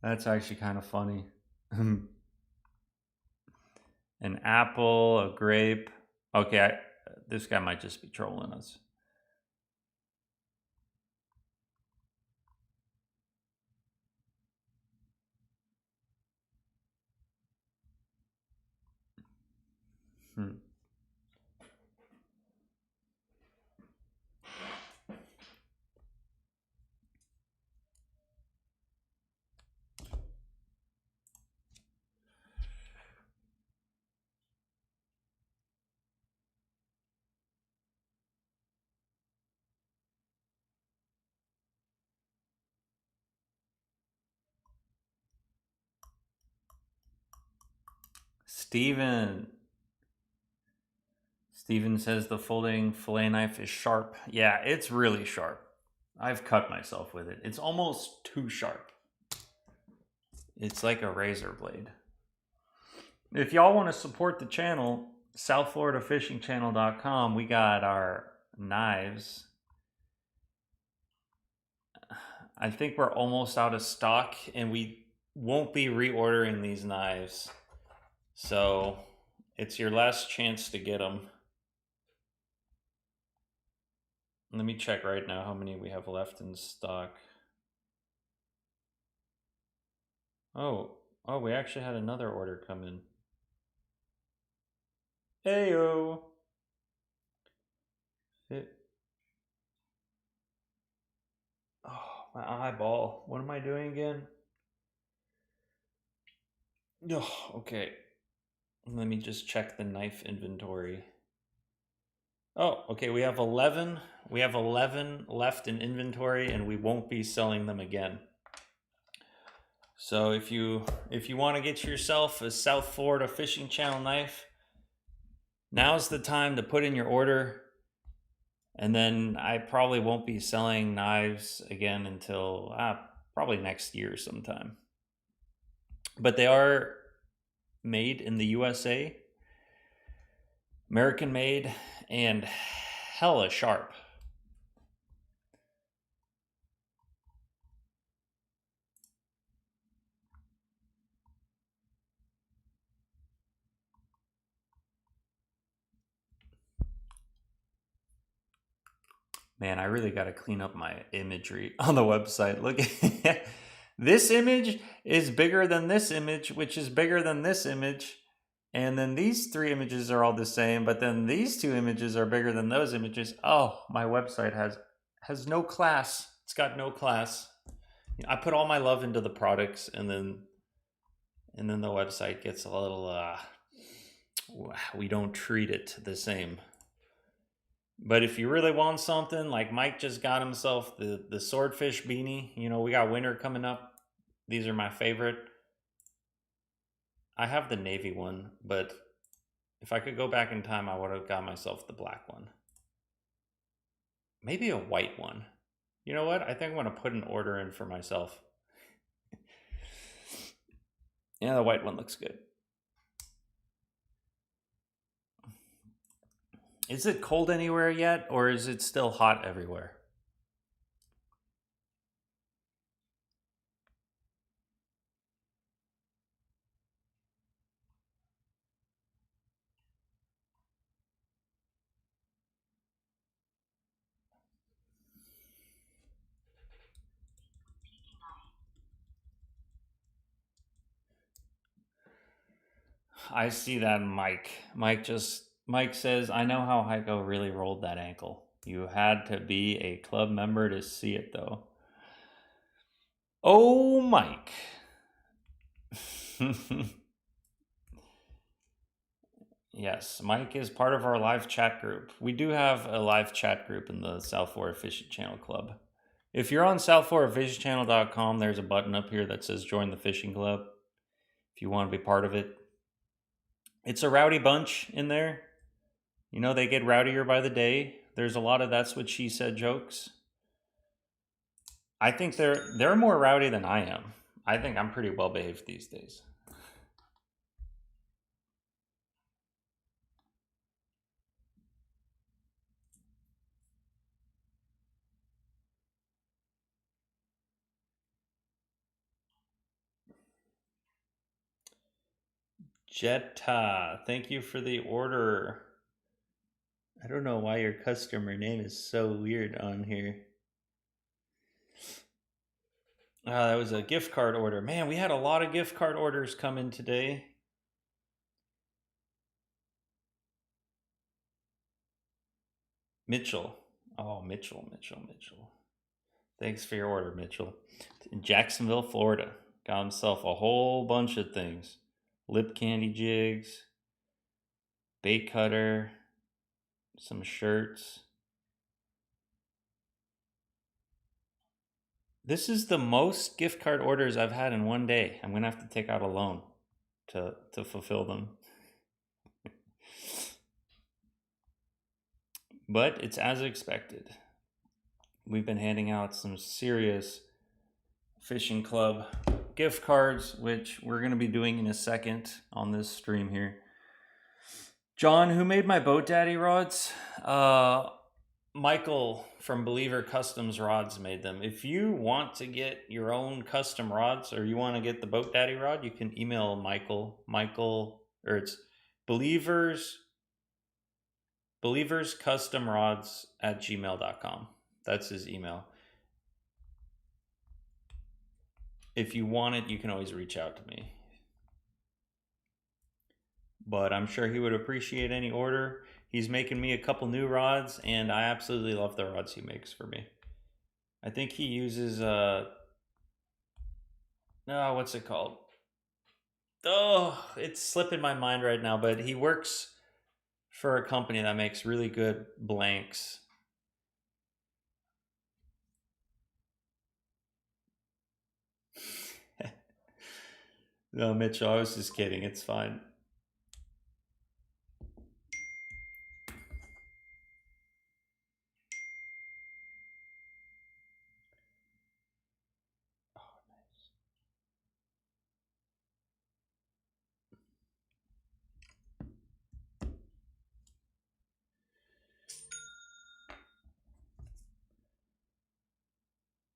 That's actually kind of funny. An apple, a grape. Okay, this guy might just be trolling us. Steven says the folding fillet knife is sharp. Yeah, it's really sharp. I've cut myself with it. It's almost too sharp. It's like a razor blade. If y'all want to support the channel, southfloridafishingchannel.com, we got our knives. I think we're almost out of stock, and we won't be reordering these knives. So it's your last chance to get them. Let me check right now how many we have left in stock. Oh, we actually had another order come in. Heyo. Oh, my eyeball. What am I doing again? Oh, okay. Let me just check the knife inventory. Oh, okay, we have 11. We have 11 left in inventory, and we won't be selling them again. So if you want to get yourself a South Florida Fishing Channel knife, now's the time to put in your order. And then I probably won't be selling knives again until probably next year sometime. But they are made in the USA, American made, and hella sharp. Man, I really got to clean up my imagery on the website. Look, this image is bigger than this image, which is bigger than this image. And then these three images are all the same, but then these two images are bigger than those images. Oh, my website has no class. It's got no class. I put all my love into the products, and then the website gets a little we don't treat it the same. But if you really want something, like Mike just got himself the swordfish beanie. You know, we got winter coming up. These are my favorite. I have the navy one, but if I could go back in time, I would have got myself the black one. Maybe a white one. You know what? I think I'm going to put an order in for myself. Yeah, the white one looks good. Is it cold anywhere yet, or is it still hot everywhere? I see that, Mike. Mike says, I know how Heiko really rolled that ankle. You had to be a club member to see it, though. Oh, Mike. Yes, Mike is part of our live chat group. We do have a live chat group in the South Florida Fishing Channel Club. If you're on southfloridafishingchannel.com, there's a button up here that says join the fishing club if you want to be part of it. It's a rowdy bunch in there. You know, they get rowdier by the day. There's a lot of that's what she said jokes. I think they're more rowdy than I am. I think I'm pretty well behaved these days. Jetta, thank you for the order. I don't know why your customer name is so weird on here. That was a gift card order. Man, we had a lot of gift card orders come in today. Mitchell. Oh, Mitchell. Thanks for your order, Mitchell. In Jacksonville, Florida. Got himself a whole bunch of things. Lip candy jigs, bait cutter, some shirts. This is the most gift card orders I've had in one day. I'm gonna have to take out a loan to fulfill them. But it's as expected. We've been handing out some serious fishing club gift cards, which we're going to be doing in a second on this stream here. John, who made my Boat Daddy rods? Michael from Believer Customs Rods made them. If you want to get your own custom rods or you want to get the Boat Daddy rod, you can email Michael, or it's believerscustomrods@gmail.com. That's his email. If you want it, you can always reach out to me. But I'm sure he would appreciate any order. He's making me a couple new rods, and I absolutely love the rods he makes for me. I think he uses what's it called? Oh, it's slipping my mind right now, but he works for a company that makes really good blanks. No, Mitchell, I was just kidding. It's fine.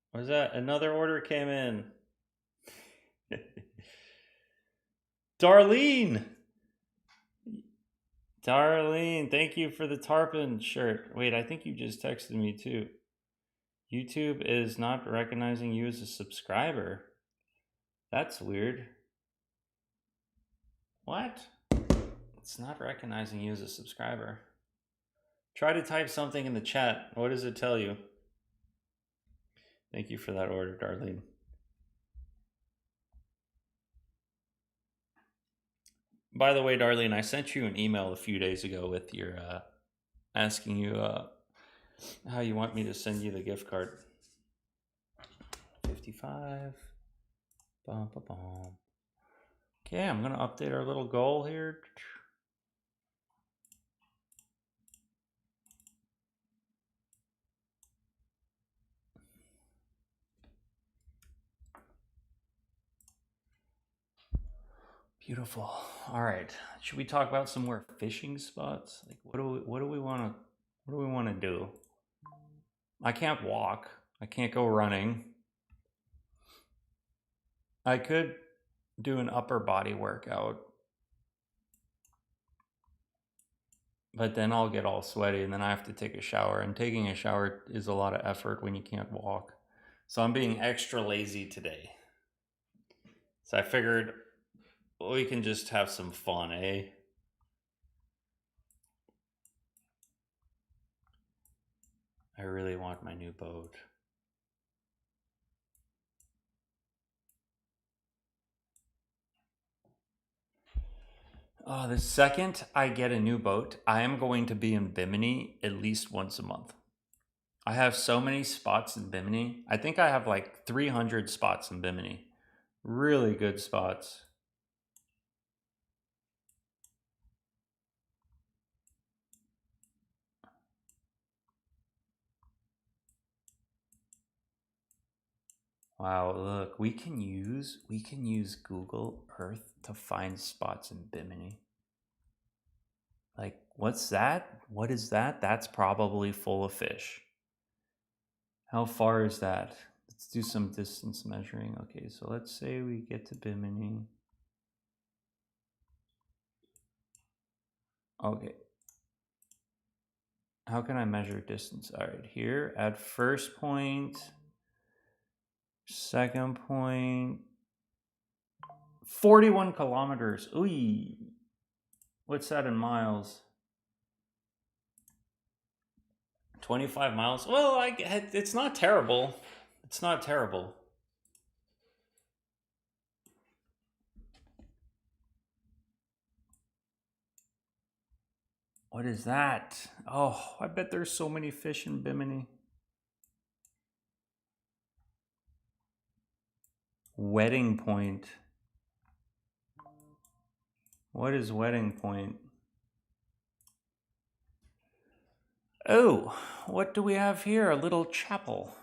What was that? Another order came in. Darlene, thank you for the tarpon shirt. Wait, I think you just texted me too. YouTube is not recognizing you as a subscriber. That's weird. What? It's not recognizing you as a subscriber. Try to type something in the chat. What does it tell you? Thank you for that order, Darlene. By the way, Darlene, I sent you an email a few days ago with your asking you how you want me to send you the gift card. 55. Bum, bum, bum. Okay, I'm going to update our little goal here. Beautiful. All right. Should we talk about some more fishing spots? Like, what do we want to do? I can't walk. I can't go running. I could do an upper body workout, but then I'll get all sweaty and then I have to take a shower. And taking a shower is a lot of effort when you can't walk. So I'm being extra lazy today. So I figured we can just have some fun, eh? I really want my new boat. Oh, the second I get a new boat, I am going to be in Bimini at least once a month. I have so many spots in Bimini. I think I have like 300 spots in Bimini. Really good spots. Wow, look, we can use Google Earth to find spots in Bimini. Like, what's that? What is that? That's probably full of fish. How far is that? Let's do some distance measuring. Okay, so let's say we get to Bimini. Okay. How can I measure distance? All right, here at first point, second point, 41 kilometers. Ooh, what's that in miles? 25 miles. Well, it's not terrible. It's not terrible. What is that? Oh, I bet there's so many fish in Bimini. Wedding Point. What is Wedding Point? Oh, what do we have here? A little chapel.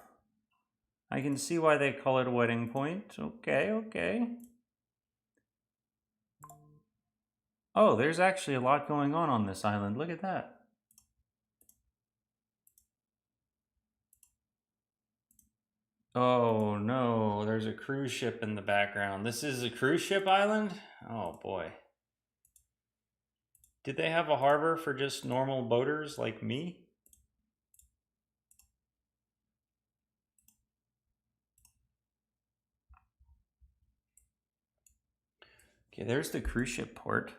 I can see why they call it Wedding Point. Okay, okay. Oh, there's actually a lot going on this island. Look at that. Oh no, there's a cruise ship in the background. This is a cruise ship island? Oh boy. Did they have a harbor for just normal boaters like me? Okay, there's the cruise ship port.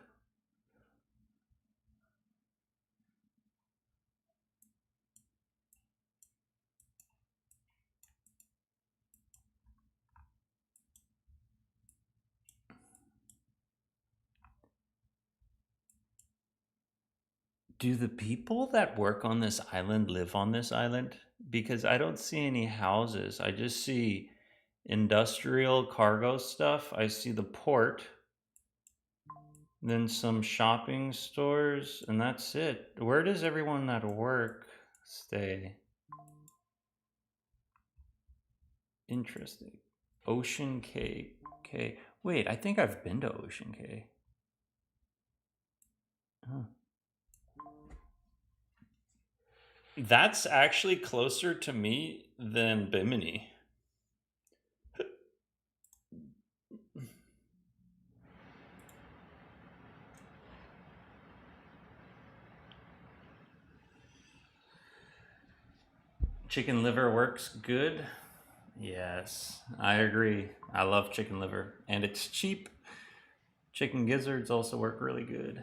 Do the people that work on this island live on this island? Because I don't see any houses. I just see industrial cargo stuff. I see the port, then some shopping stores, and that's it. Where does everyone at work stay? Interesting. Ocean Cay. Okay. Wait, I think I've been to Ocean Cay. Huh. That's actually closer to me than Bimini. Chicken liver works good. Yes, I agree. I love chicken liver, and it's cheap. Chicken gizzards also work really good.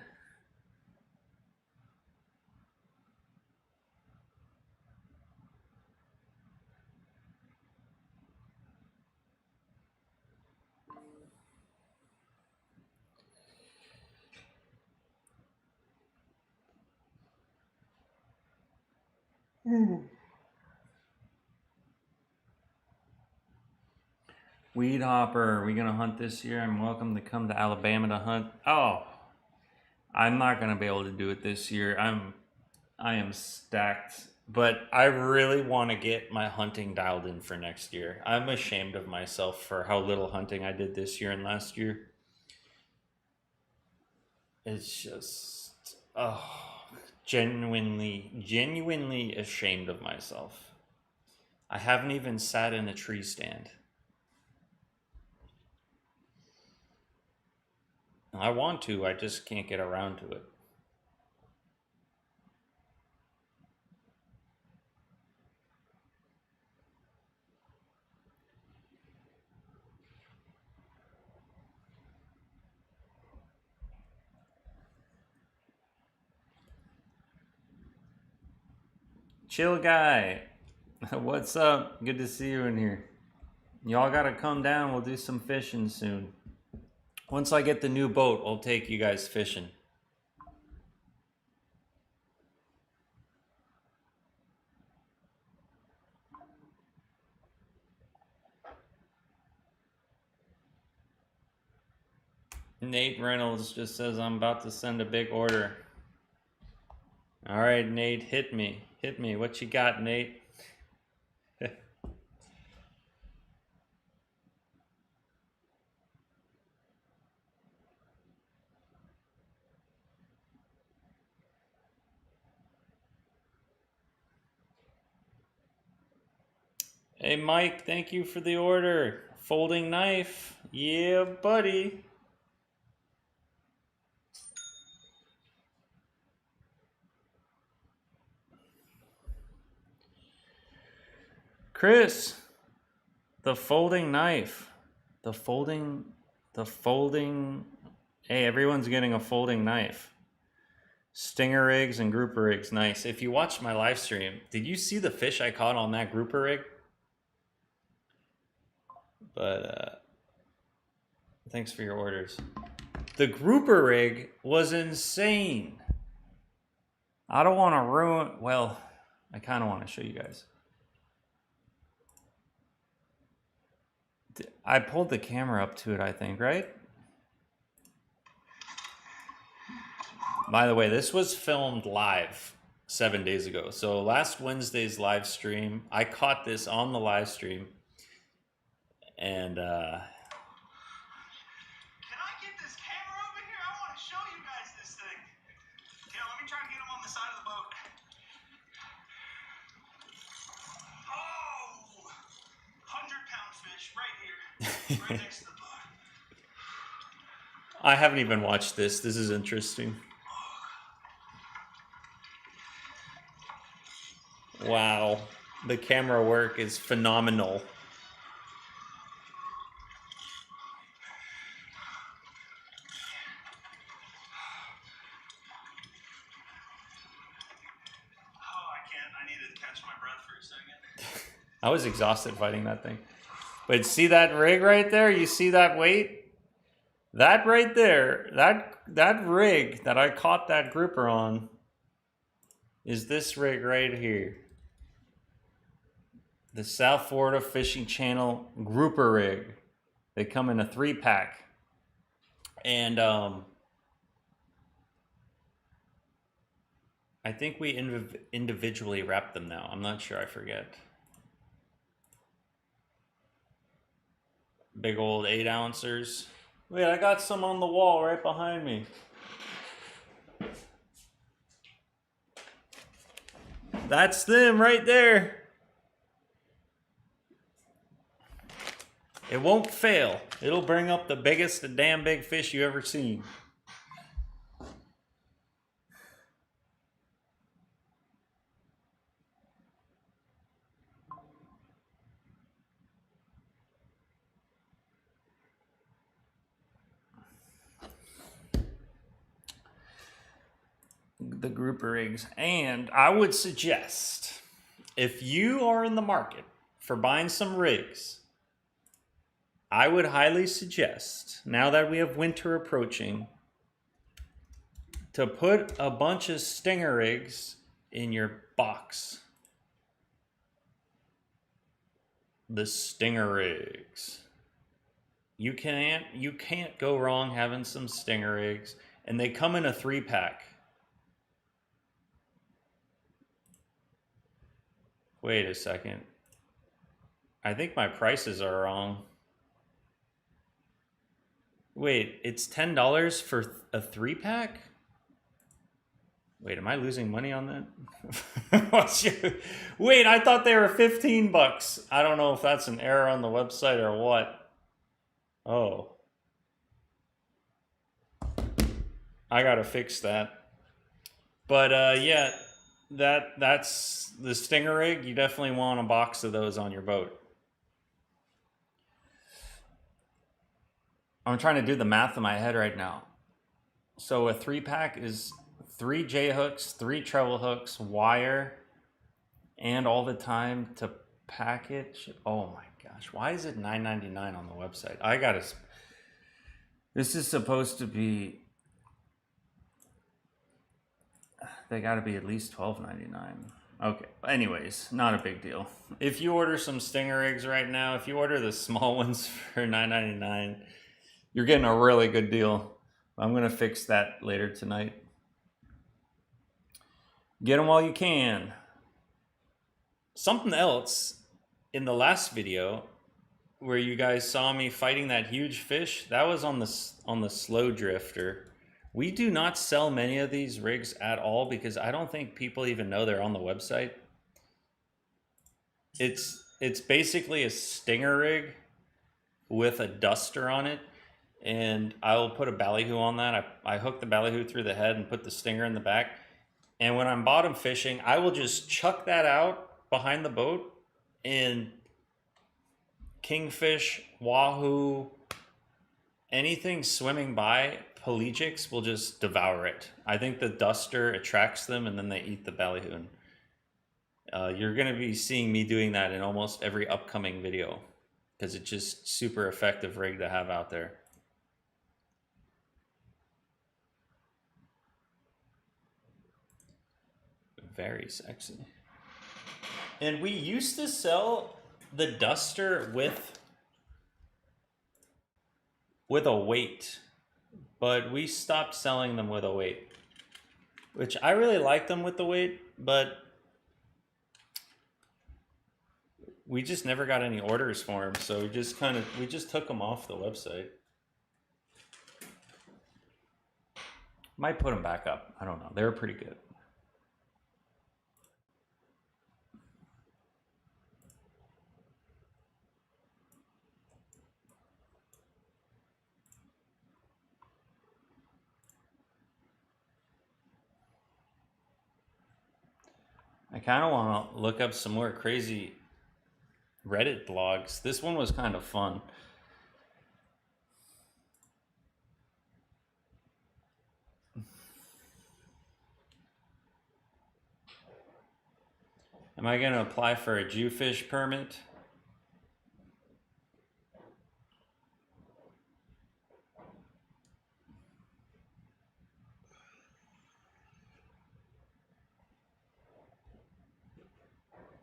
Weed hopper, we gonna hunt this year? I'm welcome to come to Alabama to hunt. Oh, I'm not gonna be able to do it this year. I am stacked, but I really want to get my hunting dialed in for next year. I'm ashamed of myself for how little hunting I did this year and last year. It's just, oh, genuinely ashamed of myself. I haven't even sat in a tree stand. I want to, I just can't get around to it. Chill guy, what's up? Good to see you in here. Y'all gotta come down, we'll do some fishing soon. Once I get the new boat, I'll take you guys fishing. Nate Reynolds just says I'm about to send a big order. All right, Nate, hit me. Hit me. What you got, Nate? Hey, Mike, thank you for the order. Folding knife. Yeah, buddy. Chris, the folding knife. The folding. Hey, everyone's getting a folding knife. Stinger rigs and grouper rigs, nice. If you watched my live stream, did you see the fish I caught on that grouper rig? But thanks for your orders. The grouper rig was insane. I don't want to ruin, well, I kind of want to show you guys. I pulled the camera up to it, I think, right? By the way, this was filmed live 7 days ago. So last Wednesday's live stream, I caught this on the live stream. And Can I get this camera over here? I want to show you guys this thing. Yeah, let me try and get him on the side of the boat. Oh! 100-pound fish right here. Right next to the boat. I haven't even watched this. This is interesting. Wow. The camera work is phenomenal. I was exhausted fighting that thing. But see that rig right there? You see that weight? That right there, that rig that I caught that grouper on is this rig right here. The South Florida Fishing Channel grouper rig. They come in a 3-pack. And I think we individually wrap them now. I'm not sure, I forget. Big old 8-ouncers. Wait, I got some on the wall right behind me. That's them right there. It won't fail. It'll bring up the biggest damn big fish you ever seen. The grouper rigs. And I would suggest, if you are in the market for buying some rigs, I would highly suggest, now that we have winter approaching, to put a bunch of stinger rigs in your box. The stinger rigs. You can't go wrong having some stinger rigs, and they come in a 3-pack. Wait a second. I think my prices are wrong. Wait, it's $10 for a 3-pack? Wait, am I losing money on that? Wait, I thought they were $15. I don't know if that's an error on the website or what. Oh. I gotta fix that. But yeah, that's the stinger rig. You definitely want a box of those on your boat. I'm trying to do the math in my head right now. So a 3-pack is 3 J hooks, 3 treble hooks, wire, and all the time to package. Oh my gosh, why is it $9.99 on the website? This is supposed to be, they got to be at least $12.99. Okay, anyways, not a big deal. If you order some stinger rigs right now, if you order the small ones for $9.99, you're getting a really good deal. I'm gonna fix that later tonight. Get them while you can. Something else, in the last video where you guys saw me fighting that huge fish, that was on the slow drifter. We do not sell many of these rigs at all because I don't think people even know they're on the website. It's basically a stinger rig with a duster on it, and I'll put a ballyhoo on that. I hook the ballyhoo through the head and put the stinger in the back. And when I'm bottom fishing, I will just chuck that out behind the boat, and kingfish, wahoo, anything swimming by, pelagics will just devour it. I think the duster attracts them, and then they eat the ballyhoo. You're going to be seeing me doing that in almost every upcoming video because it's just super effective rig to have out there. Very sexy. And we used to sell the duster with a weight, but we stopped selling them with a weight, which I really like them with the weight, but we just never got any orders for them, so we just took them off the website. Might put them back up. I don't know. They were pretty good. I kind of want to look up some more crazy Reddit blogs. This one was kind of fun. Am I going to apply for a Jewfish permit?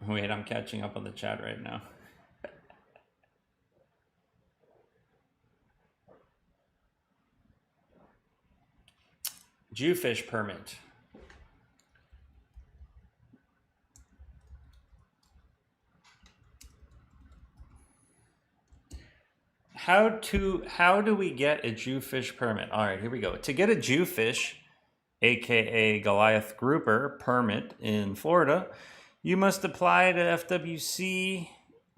Wait, I'm catching up on the chat right now. Jewfish permit. How do we get a Jewfish permit? All right, here we go. To get a Jewfish, aka Goliath grouper permit in Florida, you must apply to FWC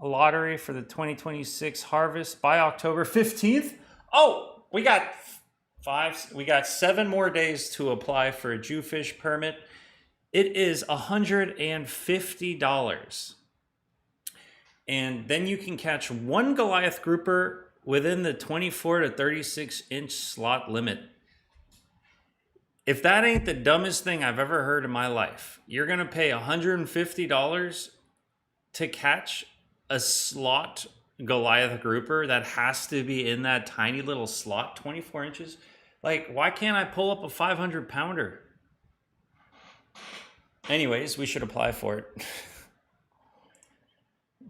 lottery for the 2026 harvest by October 15th. Oh, we got 7 more days to apply for a Jewfish permit. It is $150. And then you can catch one Goliath grouper within the 24 to 36 inch slot limit. If that ain't the dumbest thing I've ever heard in my life, you're going to pay $150 to catch a slot Goliath grouper that has to be in that tiny little slot, 24 inches. Like, why can't I pull up a 500 pounder? Anyways, we should apply for it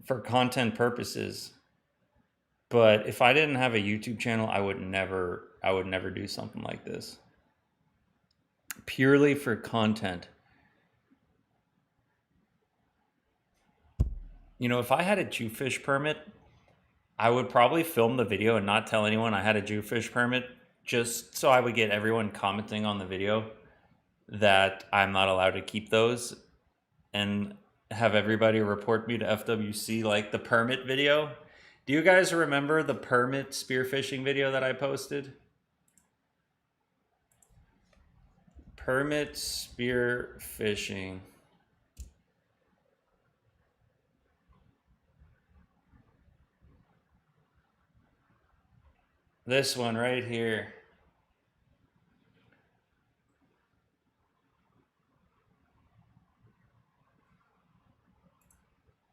for content purposes. But if I didn't have a YouTube channel, I would never do something like this. Purely for content. You know, if I had a Jewfish permit, I would probably film the video and not tell anyone I had a Jewfish permit, just so I would get everyone commenting on the video that I'm not allowed to keep those, and have everybody report me to FWC like the permit video. Do you guys remember the permit spearfishing video that I posted? Permit spearfishing. This one right here.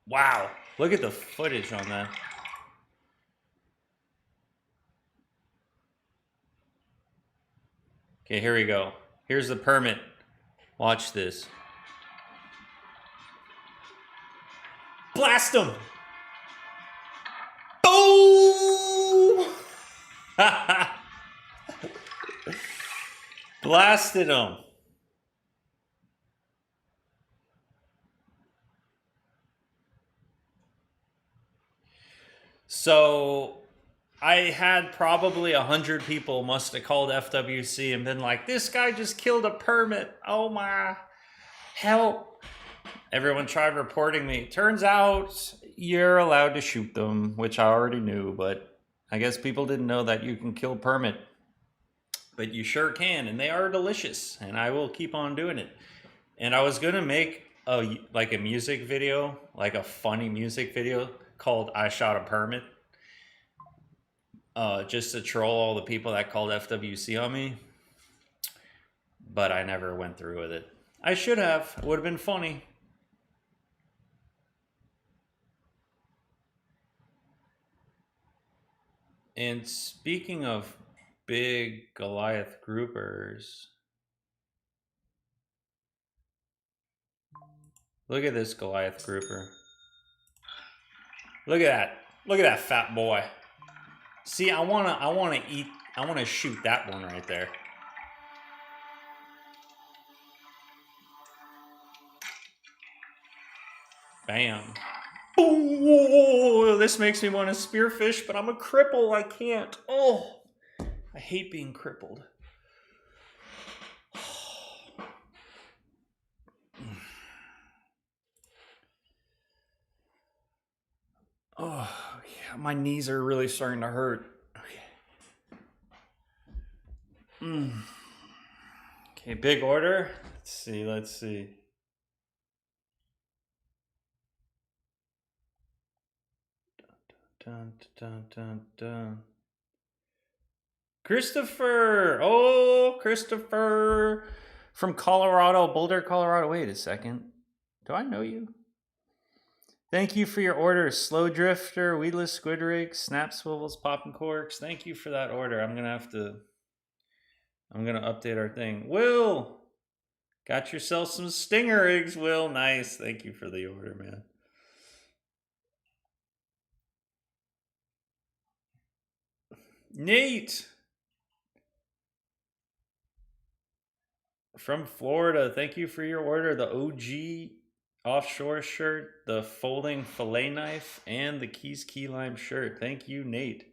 Wow, look at the footage on that. Okay, here we go. Here's the permit. Watch this. Blast him! Boom! Blasted him. So I had probably 100 people must have called FWC and been like, this guy just killed a permit. Oh my, help. Everyone tried reporting me. Turns out you're allowed to shoot them, which I already knew, but I guess people didn't know that you can kill permit. But you sure can, and they are delicious, and I will keep on doing it. And I was gonna make a music video, like a funny music video called "I Shot a Permit," just to troll all the people that called FWC on me. But I never went through with it. I should have. It would have been funny. And speaking of big Goliath groupers, look at this Goliath grouper. Look at that. Look at that fat boy. See, I wanna shoot that one right there. Bam. Oh, this makes me want to spearfish, but I'm a cripple. I can't. Oh, I hate being crippled. Oh, yeah, my knees are really starting to hurt. Okay. Okay, big order. Let's see. Dun, dun, dun, dun. Christopher! Oh, Christopher! From Colorado, Boulder, Colorado. Wait a second. Do I know you? Thank you for your order. Slow Drifter, Weedless Squid Rig, Snap Swivels, Poppin' Corks. Thank you for that order. I'm gonna update our thing. Will! Got yourself some stinger eggs, Will. Nice. Thank you for the order, man. Nate! From Florida, thank you for your order. The OG offshore shirt, the folding fillet knife, and the Keys Key Lime shirt. Thank you, Nate.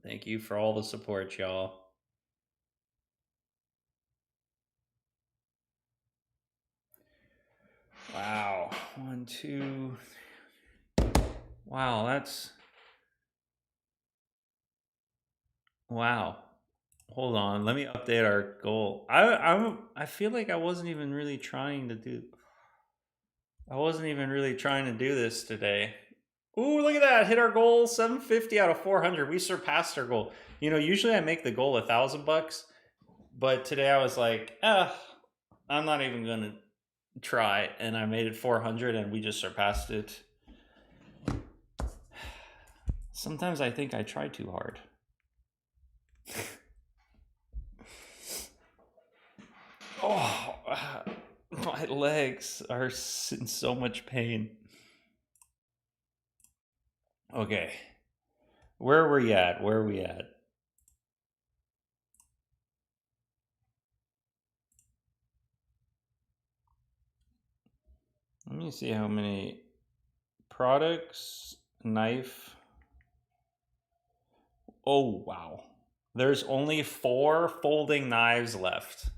Thank you for all the support, y'all. Wow. 1, 2. Wow, that's... Wow. Hold on, let me update our goal. I feel like I wasn't even really trying to do this today. Ooh, look at that. Hit our goal, 750 out of 400. We surpassed our goal. You know, usually I make the goal $1,000, but today I was like, I'm not even going to try, and I made it 400 and we just surpassed it. Sometimes I think I try too hard. Oh, my legs are in so much pain. Okay. Where are we at? Let me see how many products, knife. Oh, wow. There's only 4 folding knives left.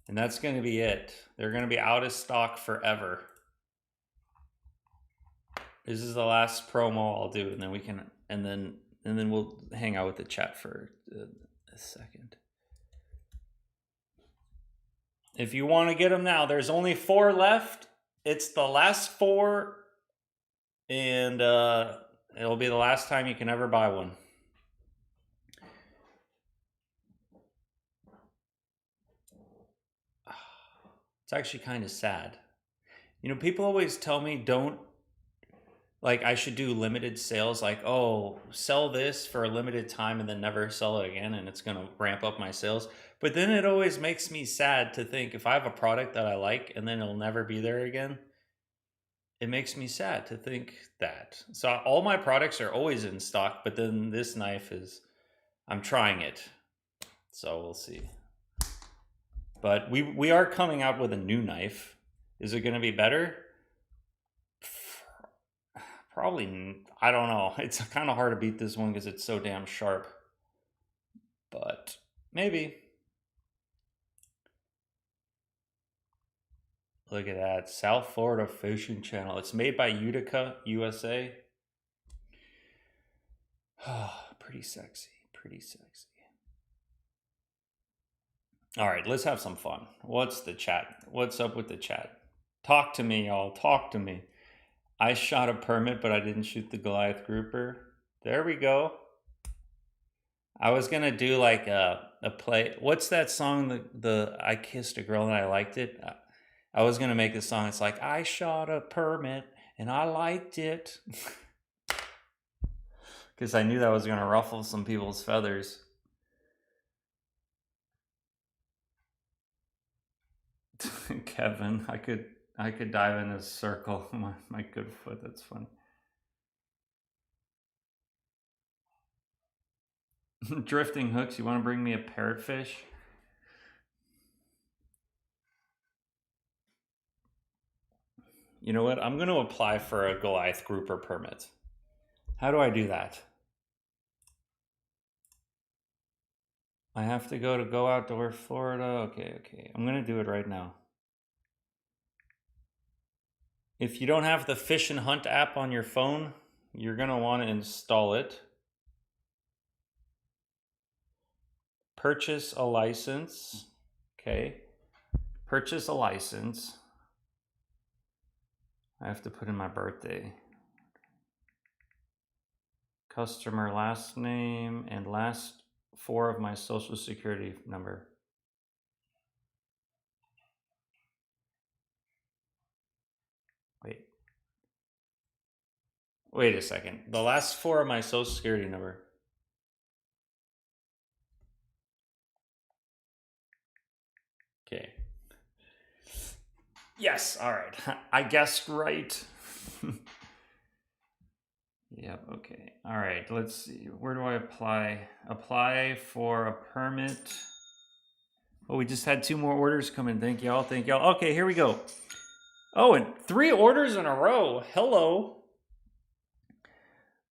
And that's going to be it. They're going to be out of stock forever. This is the last promo I'll do, and then we can, and then we'll hang out with the chat for a second. If you want to get them now, there's only 4 left. It's the last 4, and it'll be the last time you can ever buy one. It's actually kind of sad. You know, people always tell me don't like I should do limited sales, like, oh, sell this for a limited time and then never sell it again, and it's going to ramp up my sales. But then it always makes me sad to think if I have a product that I like and then it'll never be there again, it makes me sad to think that. So all my products are always in stock, but then this knife is, I'm trying it. So we'll see. But we are coming out with a new knife. Is it going to be better? Probably, I don't know. It's kind of hard to beat this one because it's so damn sharp. But maybe. Look at that. South Florida Fishing Channel. It's made by Utica, USA. Pretty sexy. Pretty sexy. All right, let's have some fun. What's the chat? What's up with the chat? Talk to me, y'all. Talk to me. I shot a permit, but I didn't shoot the Goliath grouper. There we go. I was gonna do like a play. What's that song? The I kissed a girl and I liked it. I was gonna make a song. It's like I shot a permit and I liked it, because I knew that was gonna ruffle some people's feathers. Kevin, I could dive in a circle. My good foot. That's funny. Drifting hooks. You want to bring me a parrotfish? You know what? I'm going to apply for a Goliath grouper permit. How do I do that? I have to go outdoor Florida. Okay. I'm going to do it right now. If you don't have the Fish and Hunt app on your phone, you're going to want to install it. Purchase a license. Okay. Purchase a license. I have to put in my birthday. Customer last name and last 4 of my social security number. Wait a second. The last 4 of my social security number. Okay. Yes, all right. I guessed right. Yep, okay. All right, let's see. Where do I apply? Apply for a permit. Oh, we just had 2 more orders come in. Thank y'all. Thank y'all. Okay, here we go. Oh, and 3 orders in a row. Hello.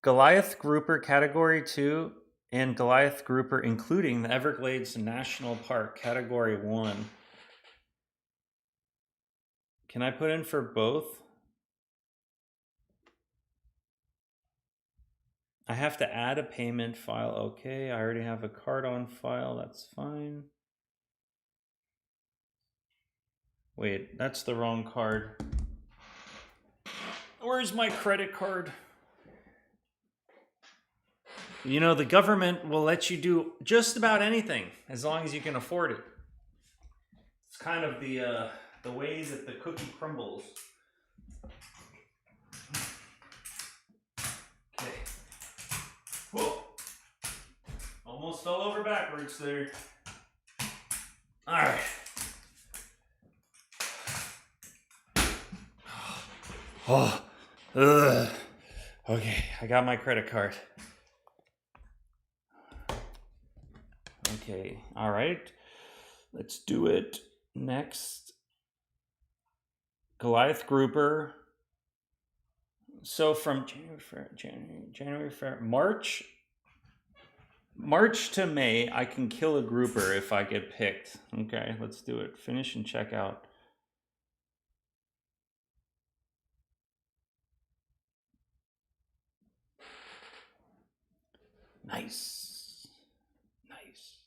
Goliath Grouper Category 2 and Goliath Grouper including the Everglades National Park Category 1. Can I put in for both? I have to add a payment file. Okay, I already have a card on file. That's fine. Wait, that's the wrong card. Where's my credit card? You know, the government will let you do just about anything as long as you can afford it. It's kind of the way that the cookie crumbles. Okay. Whoa. Almost fell over backwards there. All right. Oh. Ugh. Okay, I got my credit card. Okay, all right. Let's do it. Next. Goliath Grouper. So from January, March to May, I can kill a grouper if I get picked. Okay, let's do it. Finish and check out. Nice. Nice.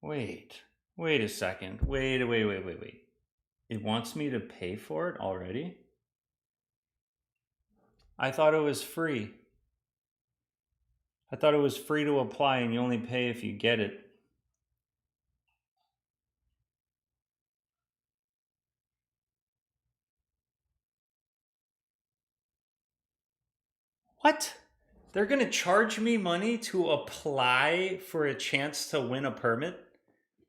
Wait a second. Wait. It wants me to pay for it already? I thought it was free. I thought it was free to apply and you only pay if you get it. What? They're going to charge me money to apply for a chance to win a permit?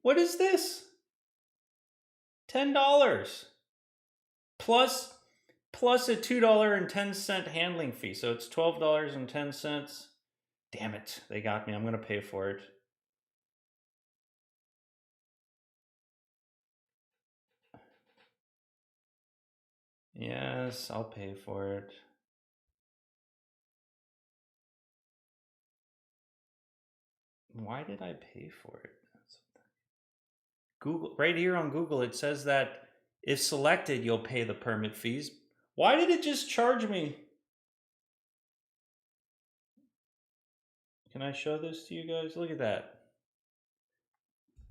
What is this? $10 plus a $2.10 handling fee. So it's $12.10. Damn it. They got me. I'm going to pay for it. Yes, I'll pay for it. Why did I pay for it? Google, right here on Google, it says that if selected, you'll pay the permit fees. Why did it just charge me? Can I show this to you guys? Look at that.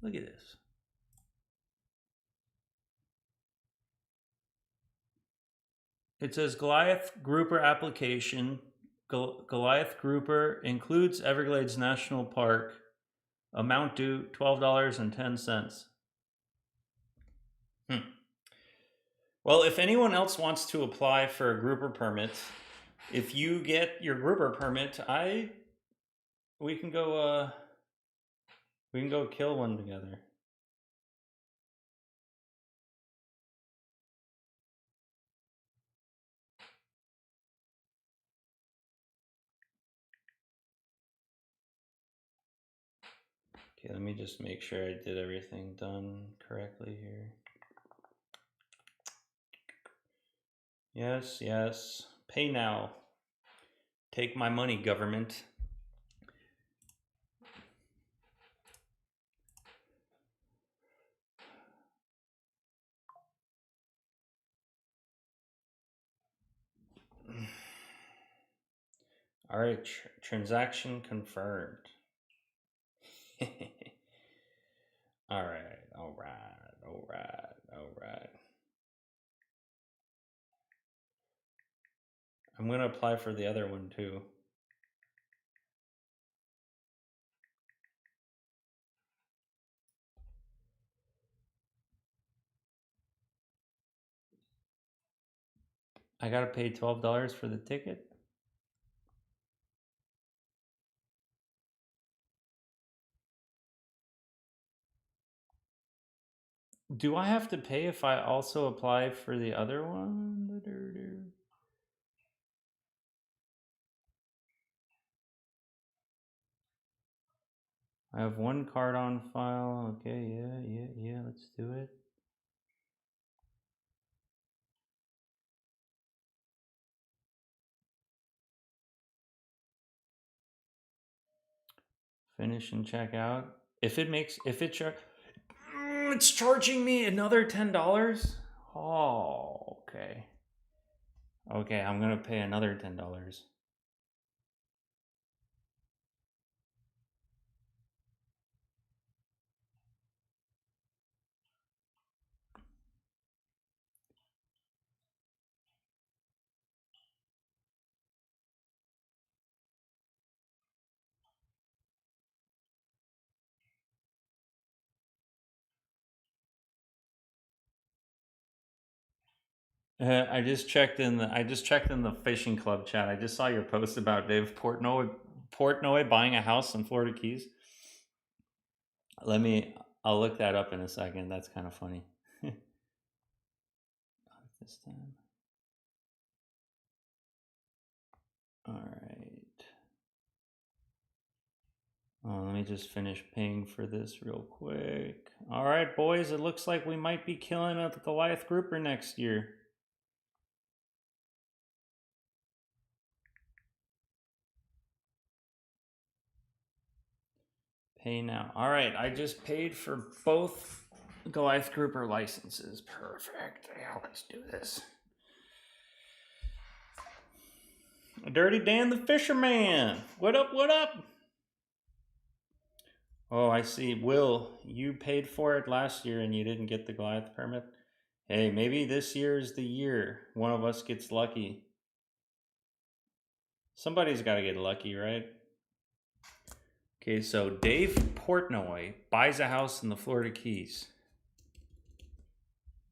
Look at this. It says Goliath Grouper application. Goliath Grouper includes Everglades National Park. Amount due $12.10. Well, if anyone else wants to apply for a grouper permit, if you get your grouper permit, we can go kill one together. Okay, let me just make sure I did everything done correctly here. Yes, yes. Pay now. Take my money, government. All right, transaction confirmed. All right. I'm going to apply for the other one too. I got to pay $12 for the ticket? Do I have to pay if I also apply for the other one? I have one card on file. Okay, yeah, let's do it. Finish and check out. It's charging me another $10? Oh, okay. Okay, I'm gonna pay another $10. I just checked in the fishing club chat. I just saw your post about Dave Portnoy buying a house in Florida Keys. I'll look that up in a second. That's kind of funny. This time. All right. Let me just finish paying for this real quick. All right, boys. It looks like we might be killing a Goliath grouper next year. Pay now. All right, I just paid for both Goliath grouper licenses. Perfect. Yeah, let's do this. Dirty Dan the Fisherman. What up, what up? Oh, I see. Will, you paid for it last year and you didn't get the Goliath permit? Hey, maybe this year is the year one of us gets lucky. Somebody's got to get lucky, right? Okay, so Dave Portnoy buys a house in the Florida Keys.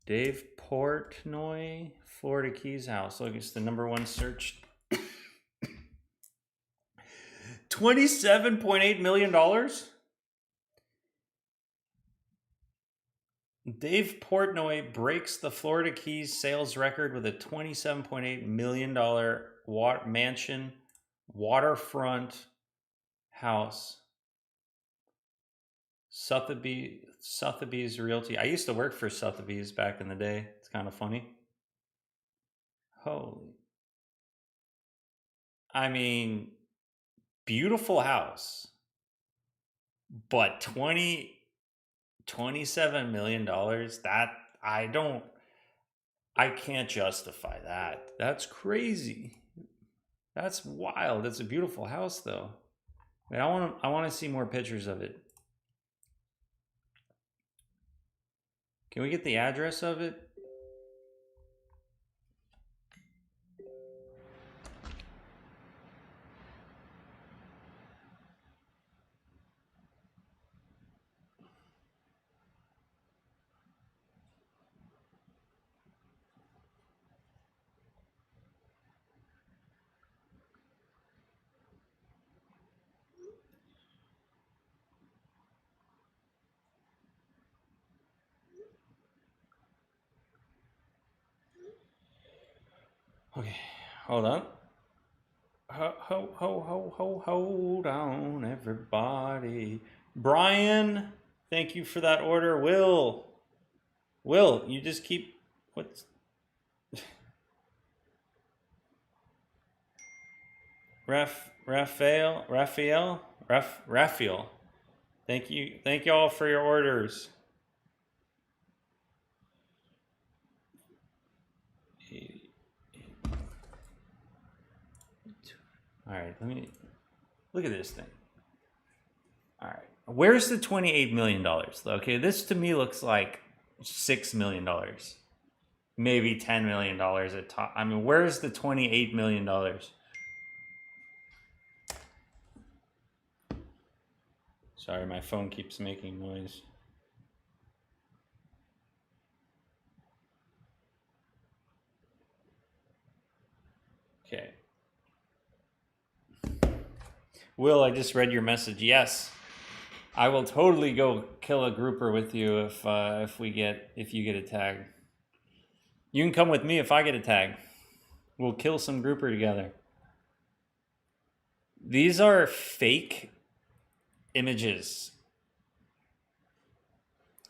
Dave Portnoy, Florida Keys house. Look, it's the #1 search. $27.8 million? Dave Portnoy breaks the Florida Keys sales record with a $27.8 million mansion waterfront house. Sotheby's Realty. I used to work for Sotheby's back in the day. It's kind of funny. Holy. I mean, beautiful house. But $27 million, that I can't justify that. That's crazy. That's wild. It's a beautiful house though. Wait, I want to see more pictures of it. Can we get the address of it? Okay, hold on. Hold on, everybody. Brian, thank you for that order. Will, you just keep what's Raphael. Thank you all for your orders. All right, let me look at this thing. All right, where's the $28 million? Okay, this to me looks like $6 million, maybe $10 million at top. I mean, where's the $28 million? Sorry, my phone keeps making noise. Okay. Will, I just read your message. Yes, I will totally go kill a grouper with you if you get a tag. You can come with me if I get a tag. We'll kill some grouper together. These are fake images.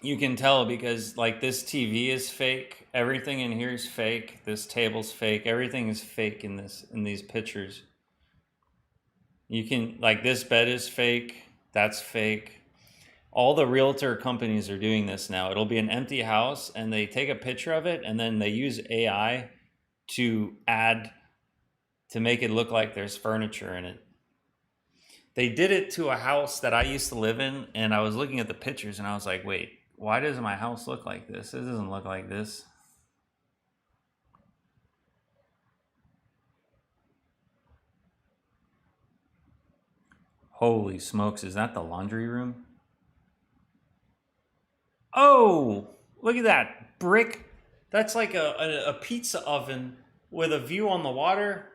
You can tell because like this TV is fake. Everything in here is fake. This table's fake. Everything is fake in these pictures. You can like this bed is fake. That's fake. All the realtor companies are doing this now. It'll be an empty house and they take a picture of it and then they use AI to make it look like there's furniture in it. They did it to a house that I used to live in and I was looking at the pictures and I was like, wait, why does my house look like this? It doesn't look like this. Holy smokes, is that the laundry room? Oh, look at that brick. That's like a pizza oven with a view on the water.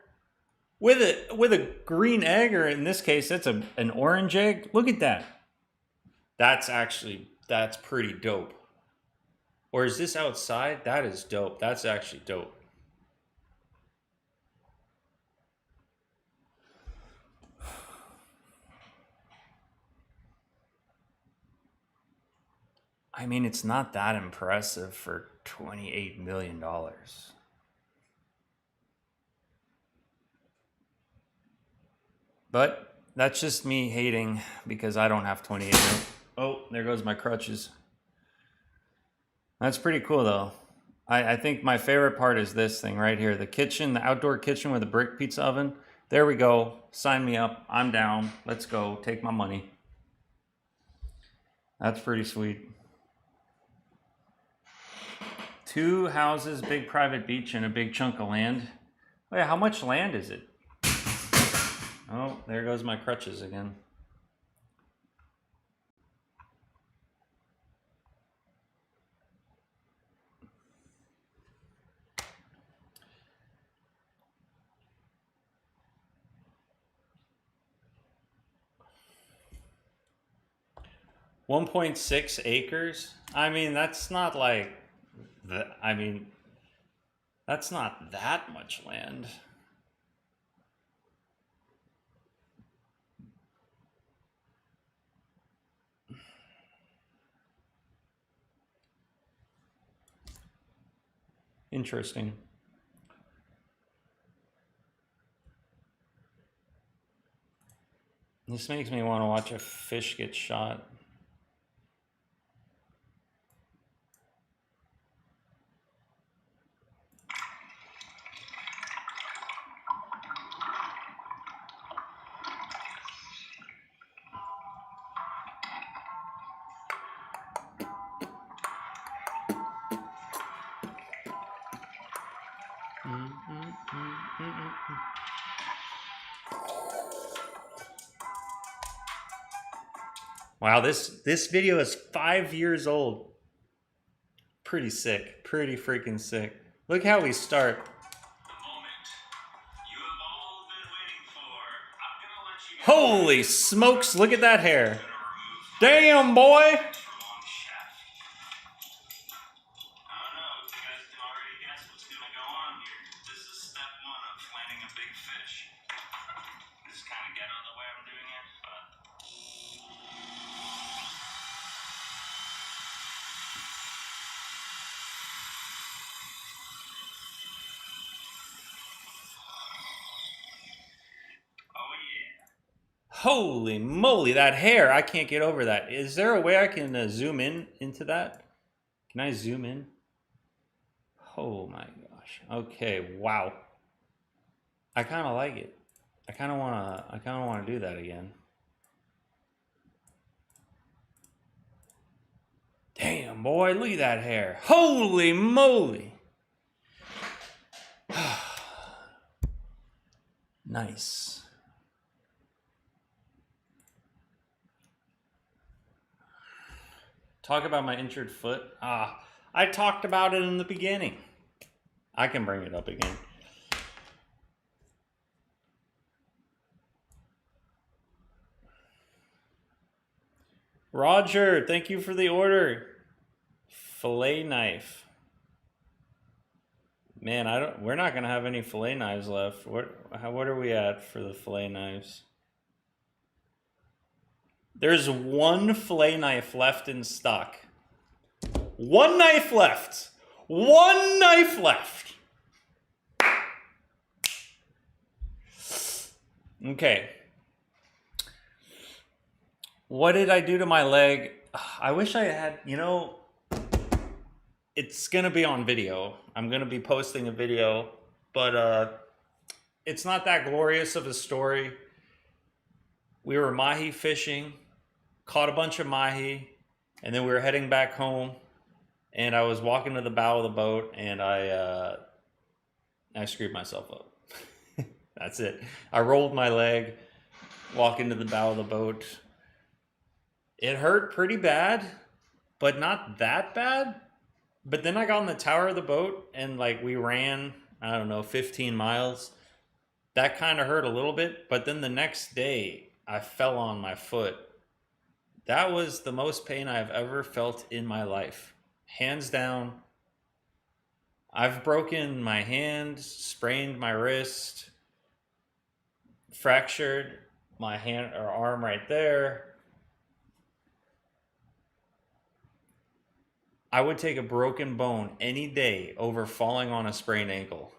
With a green egg, or in this case, that's an orange egg. Look at that. That's pretty dope. Or is this outside? That is dope. That's actually dope. I mean, it's not that impressive for $28 million. But that's just me hating because I don't have 28 million. Oh, there goes my crutches. That's pretty cool though. I think my favorite part is this thing right here. The kitchen, the outdoor kitchen with a brick pizza oven. There we go. Sign me up. I'm down. Let's go. Take my money. That's pretty sweet. 2 houses, big private beach, and a big chunk of land. Wait, how much land is it? Oh, there goes my crutches again. 1.6 acres. I mean, that's not like I mean, that's not that much land. Interesting. This makes me want to watch a fish get shot. Wow, this video is 5 years old. Pretty sick. Pretty freaking sick. Look how we start. The moment you have all been waiting for. I'm gonna let you know. Holy smokes, look at that hair. I'm gonna remove Damn, boy. from on chef. I don't know if you guys can already guess what's gonna go on here. This is step one of landing a big fish. This is kind of ghetto the way I'm doing it, but oh yeah. Holy moly, that hair. I can't get over that. Is there a way I can zoom in into that? Can I zoom in? Oh my gosh. Okay, wow. I kind of like it. I kind of want to do that again. Damn, boy, look at that hair. Holy moly. Nice. Talk about my injured foot. I talked about it in the beginning. I can bring it up again. Roger, thank you for the order. Fillet knife. Man, we're not gonna have any fillet knives left. What are we at for the fillet knives? There's one fillet knife left in stock. One knife left. One knife left. Okay. What did I do to my leg? I wish I had, it's going to be on video. I'm going to be posting a video, but it's not that glorious of a story. We were mahi fishing, caught a bunch of mahi, and then we were heading back home, and I was walking to the bow of the boat, and I screwed myself up. That's it. I rolled my leg, walking to the bow of the boat. It hurt pretty bad, but not that bad. But then I got on the tower of the boat, and we ran, I don't know, 15 miles. That kind of hurt a little bit, but then the next day I fell on my foot. That was the most pain I've ever felt in my life. Hands down. I've broken my hand, sprained my wrist, fractured my hand or arm right there. I would take a broken bone any day over falling on a sprained ankle.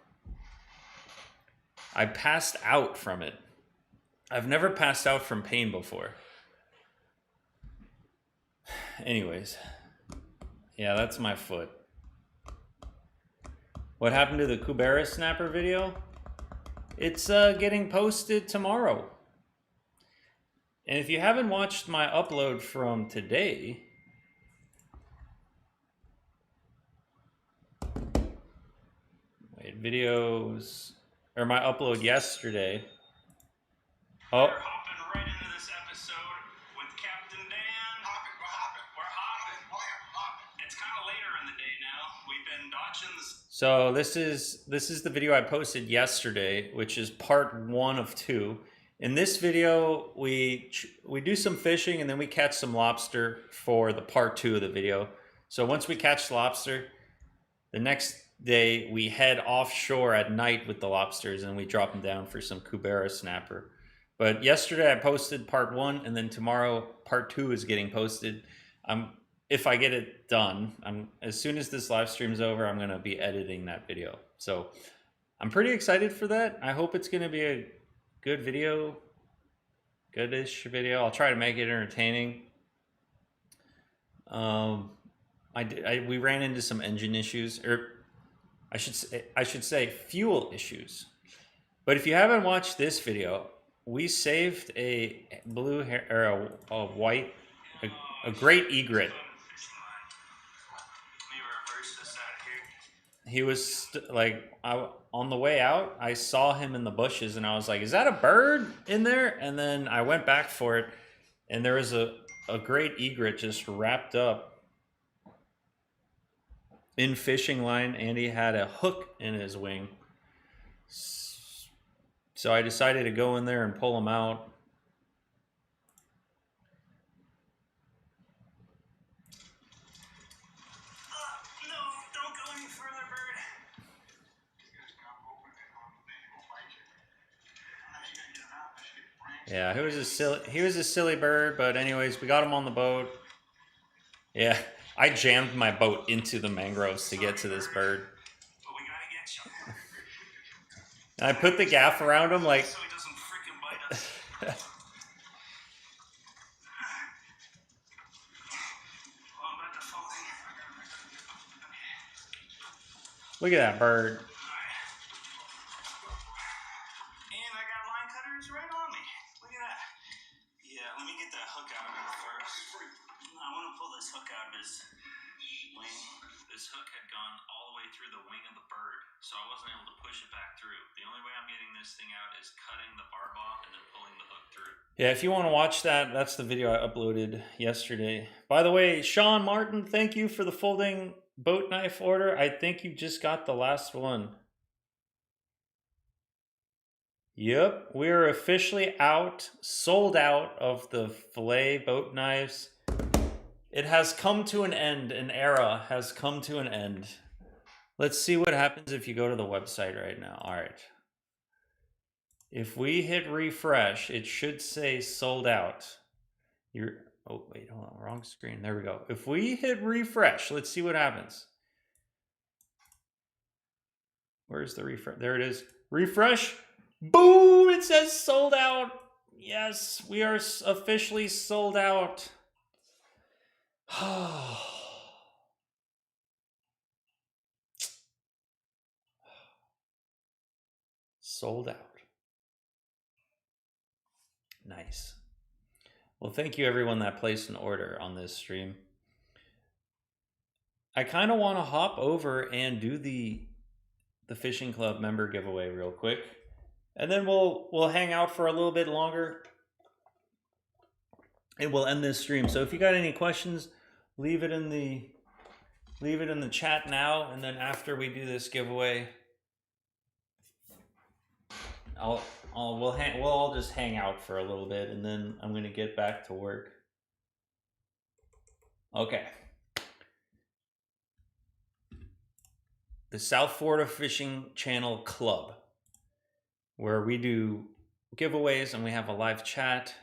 I passed out from it. I've never passed out from pain before. Anyways, yeah, that's my foot. What happened to the Kubera snapper video? It's getting posted tomorrow. And if you haven't watched my upload from today, videos, or my upload yesterday. Oh. We're hopping right into this episode with Captain Dan. We're hopping. Oh yeah, hopping. It's kind of later in the day now. We've been dodging this. So this is the video I posted yesterday, which is part 1 of 2. In this video, we do some fishing and then we catch some lobster for the part 2 of the video. So once we catch lobster, the next day we head offshore at night with the lobsters and we drop them down for some cubera snapper. But yesterday I posted part 1, and then tomorrow part 2 is getting posted. If I get it done, as soon as this live stream's over, I'm gonna be editing that video. So I'm pretty excited for that. I hope it's gonna be a good video, goodish video. I'll try to make it entertaining. We ran into some engine issues, or I should say fuel issues. But if you haven't watched this video, we saved a blue hair or a white, a great egret. He was on the way out, I saw him in the bushes and I was like, is that a bird in there? And then I went back for it and there was a great egret just wrapped up in fishing line, and he had a hook in his wing. So I decided to go in there and pull him out. Yeah, he was a silly bird, but anyways, we got him on the boat. Yeah, I jammed my boat into the mangroves to get to this bird. And I put the gaff around him like. So he doesn't freaking bite us. Oh, I'm about to fall in. Look at that bird. And I got line cutters right on me. Look at that. Yeah, let me get that hook out of him first. I want to pull this hook out of his wing. This hook had gone all the way through the wing of the bird, so I wasn't able to push it back through. The only way I'm getting this thing out is cutting the barb off and then pulling the hook through. Yeah, if you want to watch that, that's the video I uploaded yesterday. By the way, Sean Martin, thank you for the folding boat knife order. I think you just got the last one. Yep, we're officially out, sold out of the fillet boat knives. It has come to an end. An era has come to an end. Let's see what happens if you go to the website right now. All right. If we hit refresh, it should say sold out. Oh, wait, hold on, wrong screen. There we go. If we hit refresh, let's see what happens. Where's the refresh? There it is. Refresh. Boom! It says sold out. Yes, we are officially sold out. Sold out. Nice. Well, thank you everyone that placed an order on this stream. I kind of want to hop over and do the fishing club member giveaway real quick, and then we'll hang out for a little bit longer and we'll end this stream. So if you got any questions, leave it in the chat now, and then after we do this giveaway, we'll all just hang out for a little bit, and then I'm gonna get back to work. Okay. The South Florida Fishing Channel Club, where we do giveaways and we have a live chat.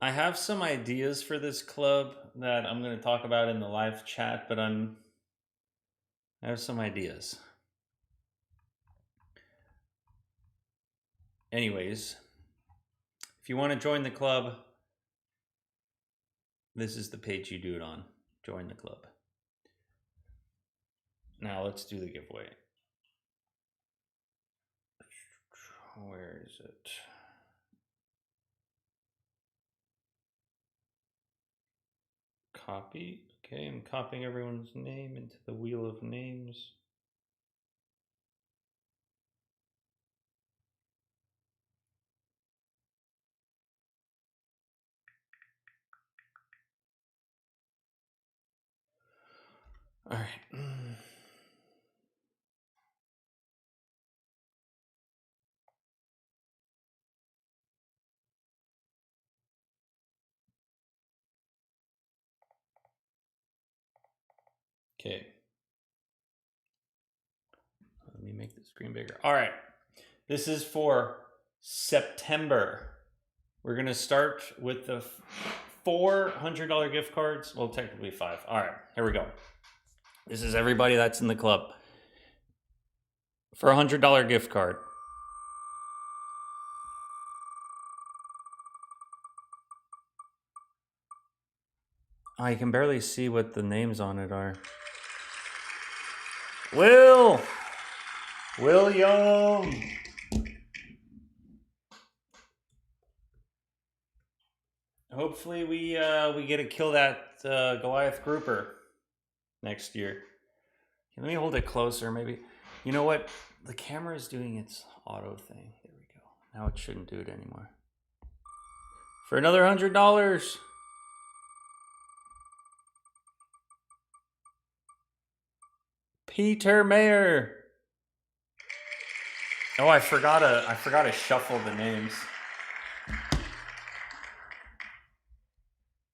I have some ideas for this club that I'm going to talk about in the live chat, but I have some ideas. Anyways, if you want to join the club, this is the page you do it on. Join the club. Now let's do the giveaway. Where is it? Copy. Okay, I'm copying everyone's name into the wheel of names. All right. Okay. Let me make the screen bigger. All right. This is for September. We're going to start with the $400 gift cards. Well, technically 5. All right. Here we go. This is everybody that's in the club. For a $100 gift card. I can barely see what the names on it are. William. Hopefully we get to kill that Goliath grouper next year. Let me hold it closer, maybe. You know what? The camera is doing its auto thing. There we go. Now it shouldn't do it anymore. For another $100. Peter Mayer. Oh, I forgot to shuffle the names.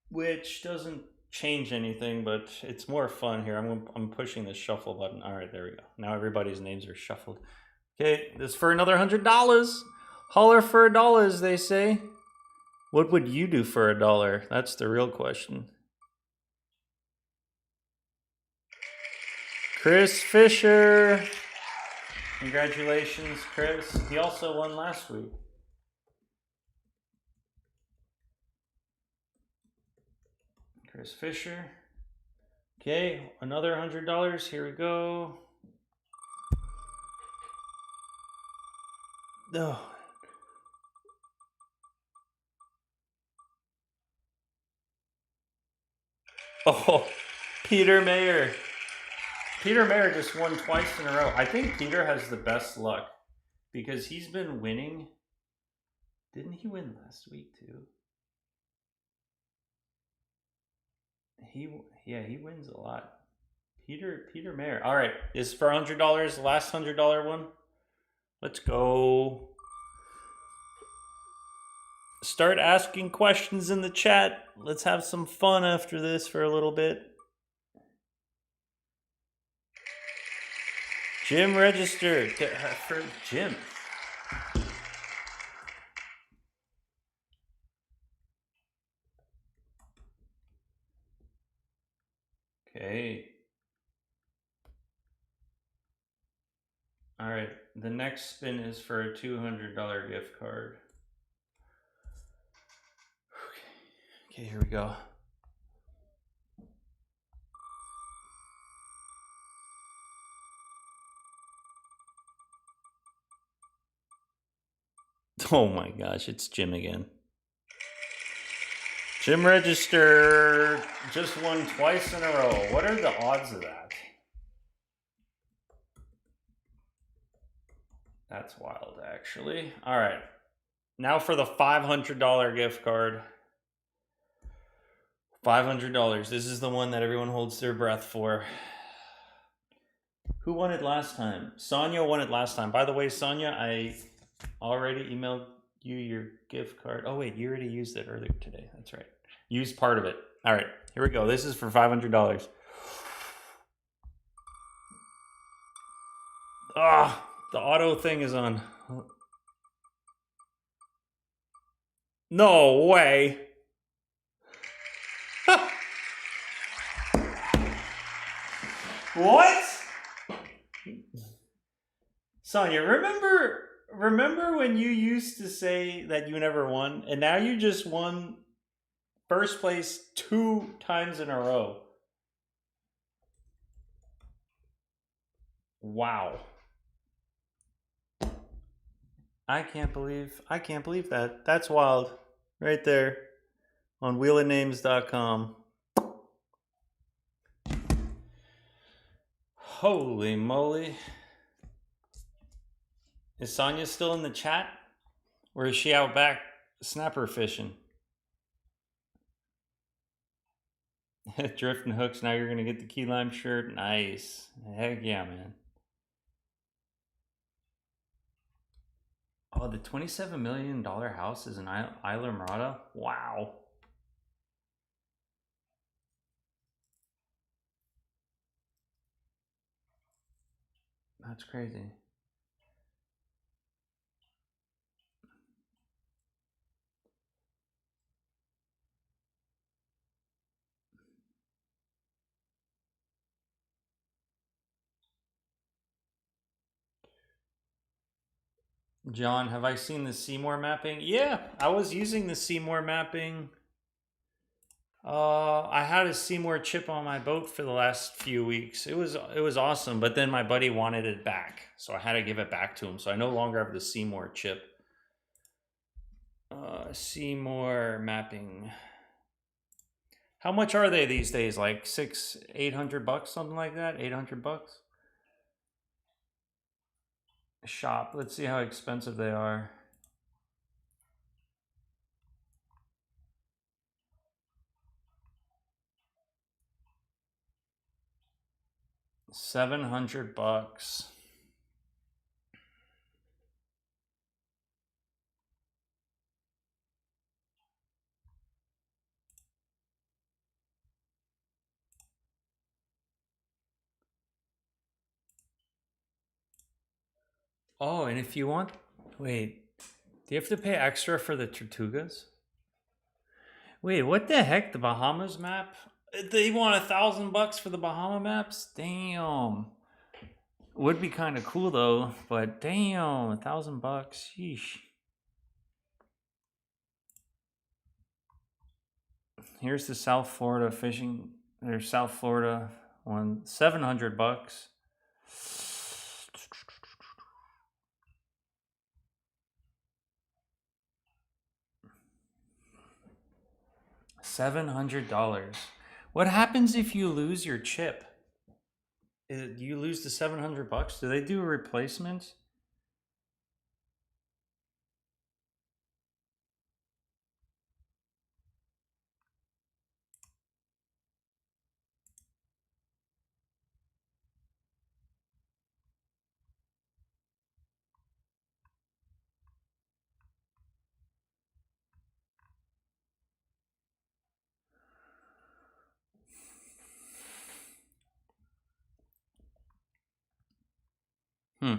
Which doesn't change anything, but it's more fun here. I'm pushing the shuffle button. All right, there we go. Now everybody's names are shuffled. Okay, this is for another $100. Holler for $1, as they say. What would you do for $1? That's the real question. Chris Fisher. Congratulations, Chris. He also won last week. Chris Fisher. Okay, another $100. Here we go. Oh. Oh, Peter Mayer. Peter Mayer just won twice in a row. I think Peter has the best luck because he's been winning. Didn't he win last week too? He wins a lot. Peter Mayer. All right, this is for $100. The last $100 one. Let's go. Start asking questions in the chat. Let's have some fun after this for a little bit. Jim registered for Jim. Okay. All right. The next spin is for a $200 gift card. Okay, here we go. Oh my gosh, it's Jim again. Jim registered just won twice in a row. What are the odds of that? That's wild, actually. All right. Now for the $500 gift card. $500. This is the one that everyone holds their breath for. Who won it last time? Sonia won it last time. By the way, Sonia, I already emailed you your gift card. Oh, wait, you already used it earlier today. That's right. Used part of it. All right, here we go. This is for $500. Ah, the auto thing is on. No way. What? Sonia, remember when you used to say that you never won, and now you just won first place 2 times in a row? Wow. I can't believe that. That's wild. Right there on wheelofnames.com. Holy moly. Is Sonia still in the chat? Or is she out back snapper fishing? Drifting hooks, now you're going to get the key lime shirt. Nice. Heck yeah, man. Oh, the $27 million house is in Isla Mirada? Wow. That's crazy. John, have I seen the Seymour mapping? Yeah, I was using the Seymour mapping. I had a Seymour chip on my boat for the last few weeks. It was awesome, but then my buddy wanted it back, so I had to give it back to him. So I no longer have the Seymour chip. Seymour mapping. How much are they these days? Like $800, something like that. $800. Shop. Let's see how expensive they are. $700. Oh, and if you want, wait, do you have to pay extra for the Tortugas? Wait, what the heck? The Bahamas map? They want $1,000 for the Bahama maps? Damn. Would be kind of cool though, but damn, $1,000. Sheesh. Here's the South Florida fishing. There's South Florida one, $700. $700. What happens if you lose your chip? Do you lose the $700? Do they do a replacement? Hmm.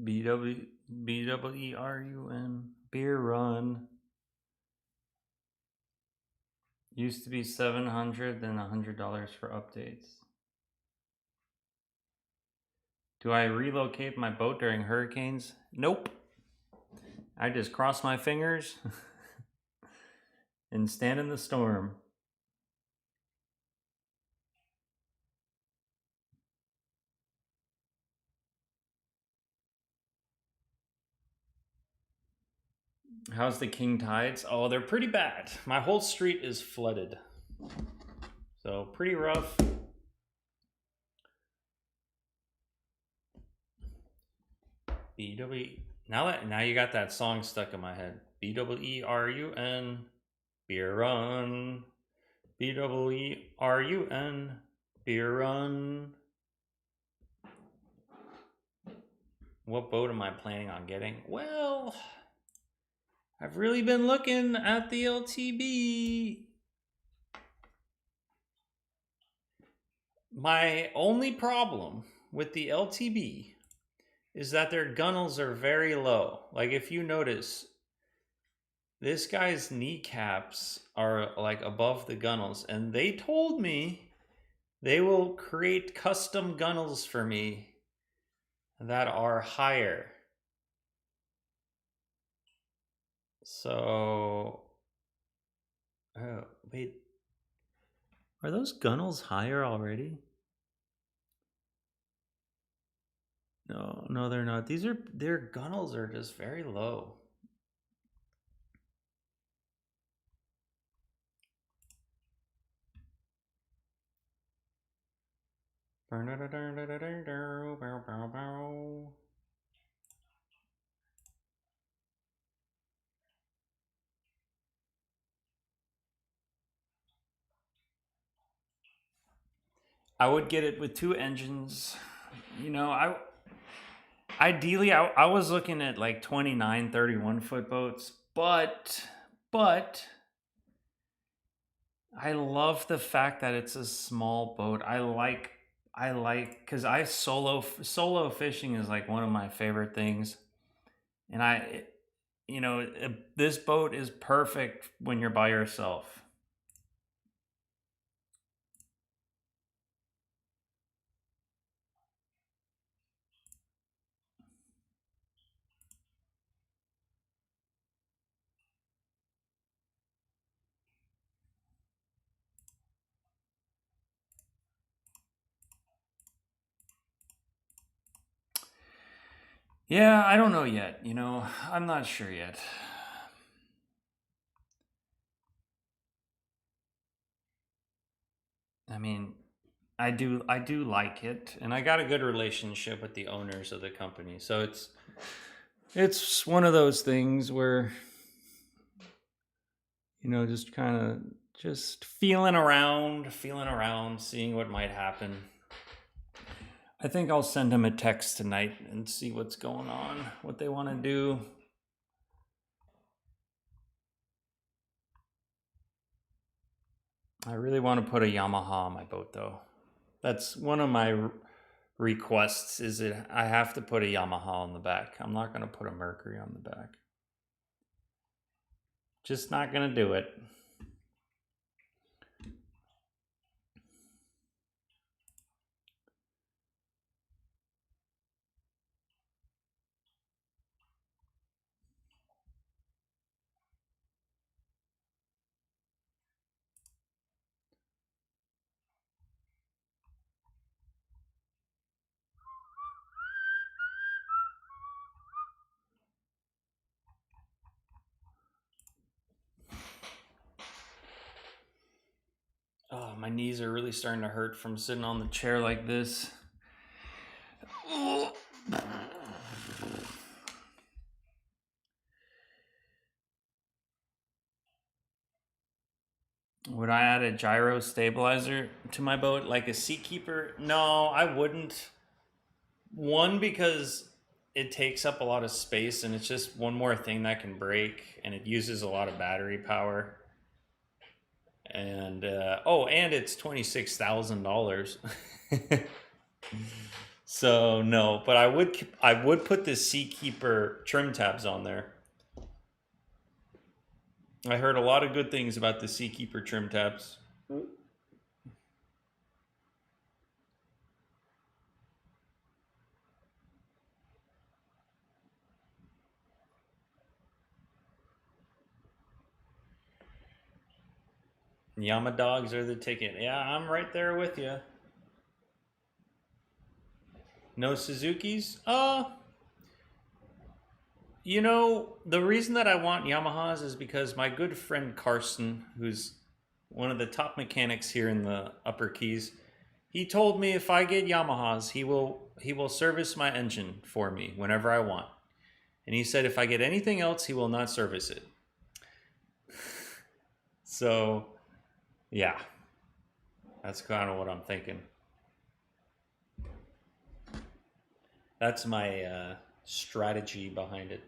BWERUN beer run used to be $700, then $100 for updates. Do I relocate my boat during hurricanes? Nope. I just cross my fingers and stand in the storm. How's the king tides? Oh, they're pretty bad. My whole street is flooded. So pretty rough. BW. Now you got that song stuck in my head. BWERUN beer run. BWERUN beer run. What boat am I planning on getting? Well, I've really been looking at the LTB. My only problem with the LTB is that their gunnels are very low. Like if you notice, this guy's kneecaps are like above the gunnels, and they told me they will create custom gunnels for me that are higher. So, oh, wait, are those gunnels higher already? No, they're not. Their gunnels are just very low. I would get it with 2 engines. You know, ideally I was looking at like 29, 31 foot boats, but I love the fact that it's a small boat. Because I solo fishing is like one of my favorite things, and this boat is perfect when you're by yourself. Yeah, I don't know yet. I'm not sure yet. I mean, I do like it, and I got a good relationship with the owners of the company. So it's one of those things where just kind of just feeling around, seeing what might happen. I think I'll send him a text tonight and see what's going on, what they want to do. I really want to put a Yamaha on my boat, though. That's one of my requests. Is that I have to put a Yamaha on the back. I'm not going to put a Mercury on the back. Just not going to do it. Oh, my knees are really starting to hurt from sitting on the chair like this. Would I add a gyro stabilizer to my boat like a Seakeeper? No, I wouldn't. One, because it takes up a lot of space and it's just one more thing that can break and it uses a lot of battery power. And and it's $26,000. So no, but I would put the Seakeeper trim tabs on there. I heard a lot of good things about the Seakeeper trim tabs. Yama dogs are the ticket. Yeah, I'm right there with you. No Suzuki's? The reason that I want Yamahas is because my good friend Carson, who's one of the top mechanics here in the Upper Keys, he told me if I get Yamahas, he will service my engine for me whenever I want. And he said if I get anything else, he will not service it. So, yeah. That's kind of what I'm thinking. That's my strategy behind it.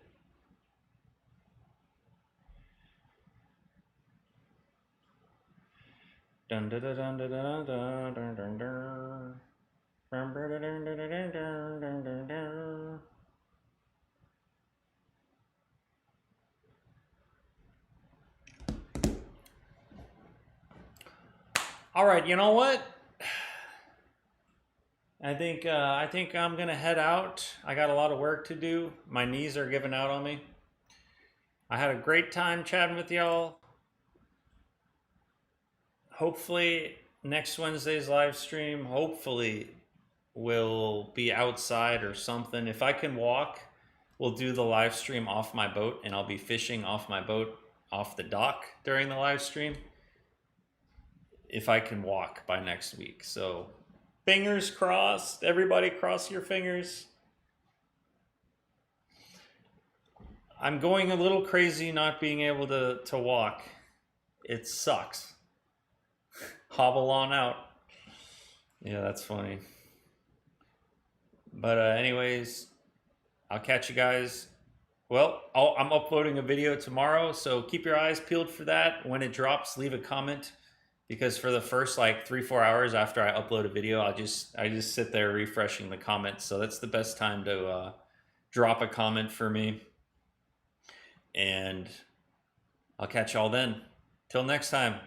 Dun dun dun dun dun dun dun dun dun dun. Dun dun dun dun dun dun dun dun dun. All right, you know what? I think I'm gonna head out. I got a lot of work to do. My knees are giving out on me. I had a great time chatting with y'all. Hopefully next Wednesday's live stream, hopefully will be outside or something. If I can walk, we'll do the live stream off my boat and I'll be fishing off my boat off the dock during the live stream. If I can walk by next week. So fingers crossed. Everybody cross your fingers. I'm going a little crazy not being able to walk. It sucks. Hobble on out. Yeah, that's funny. But anyways, I'll catch you guys. Well, I'm uploading a video tomorrow, so keep your eyes peeled for that. When it drops, leave a comment because for the first like 3-4 hours after I upload a video, I just sit there refreshing the comments. So that's the best time to drop a comment for me, and I'll catch y'all then. Till next time.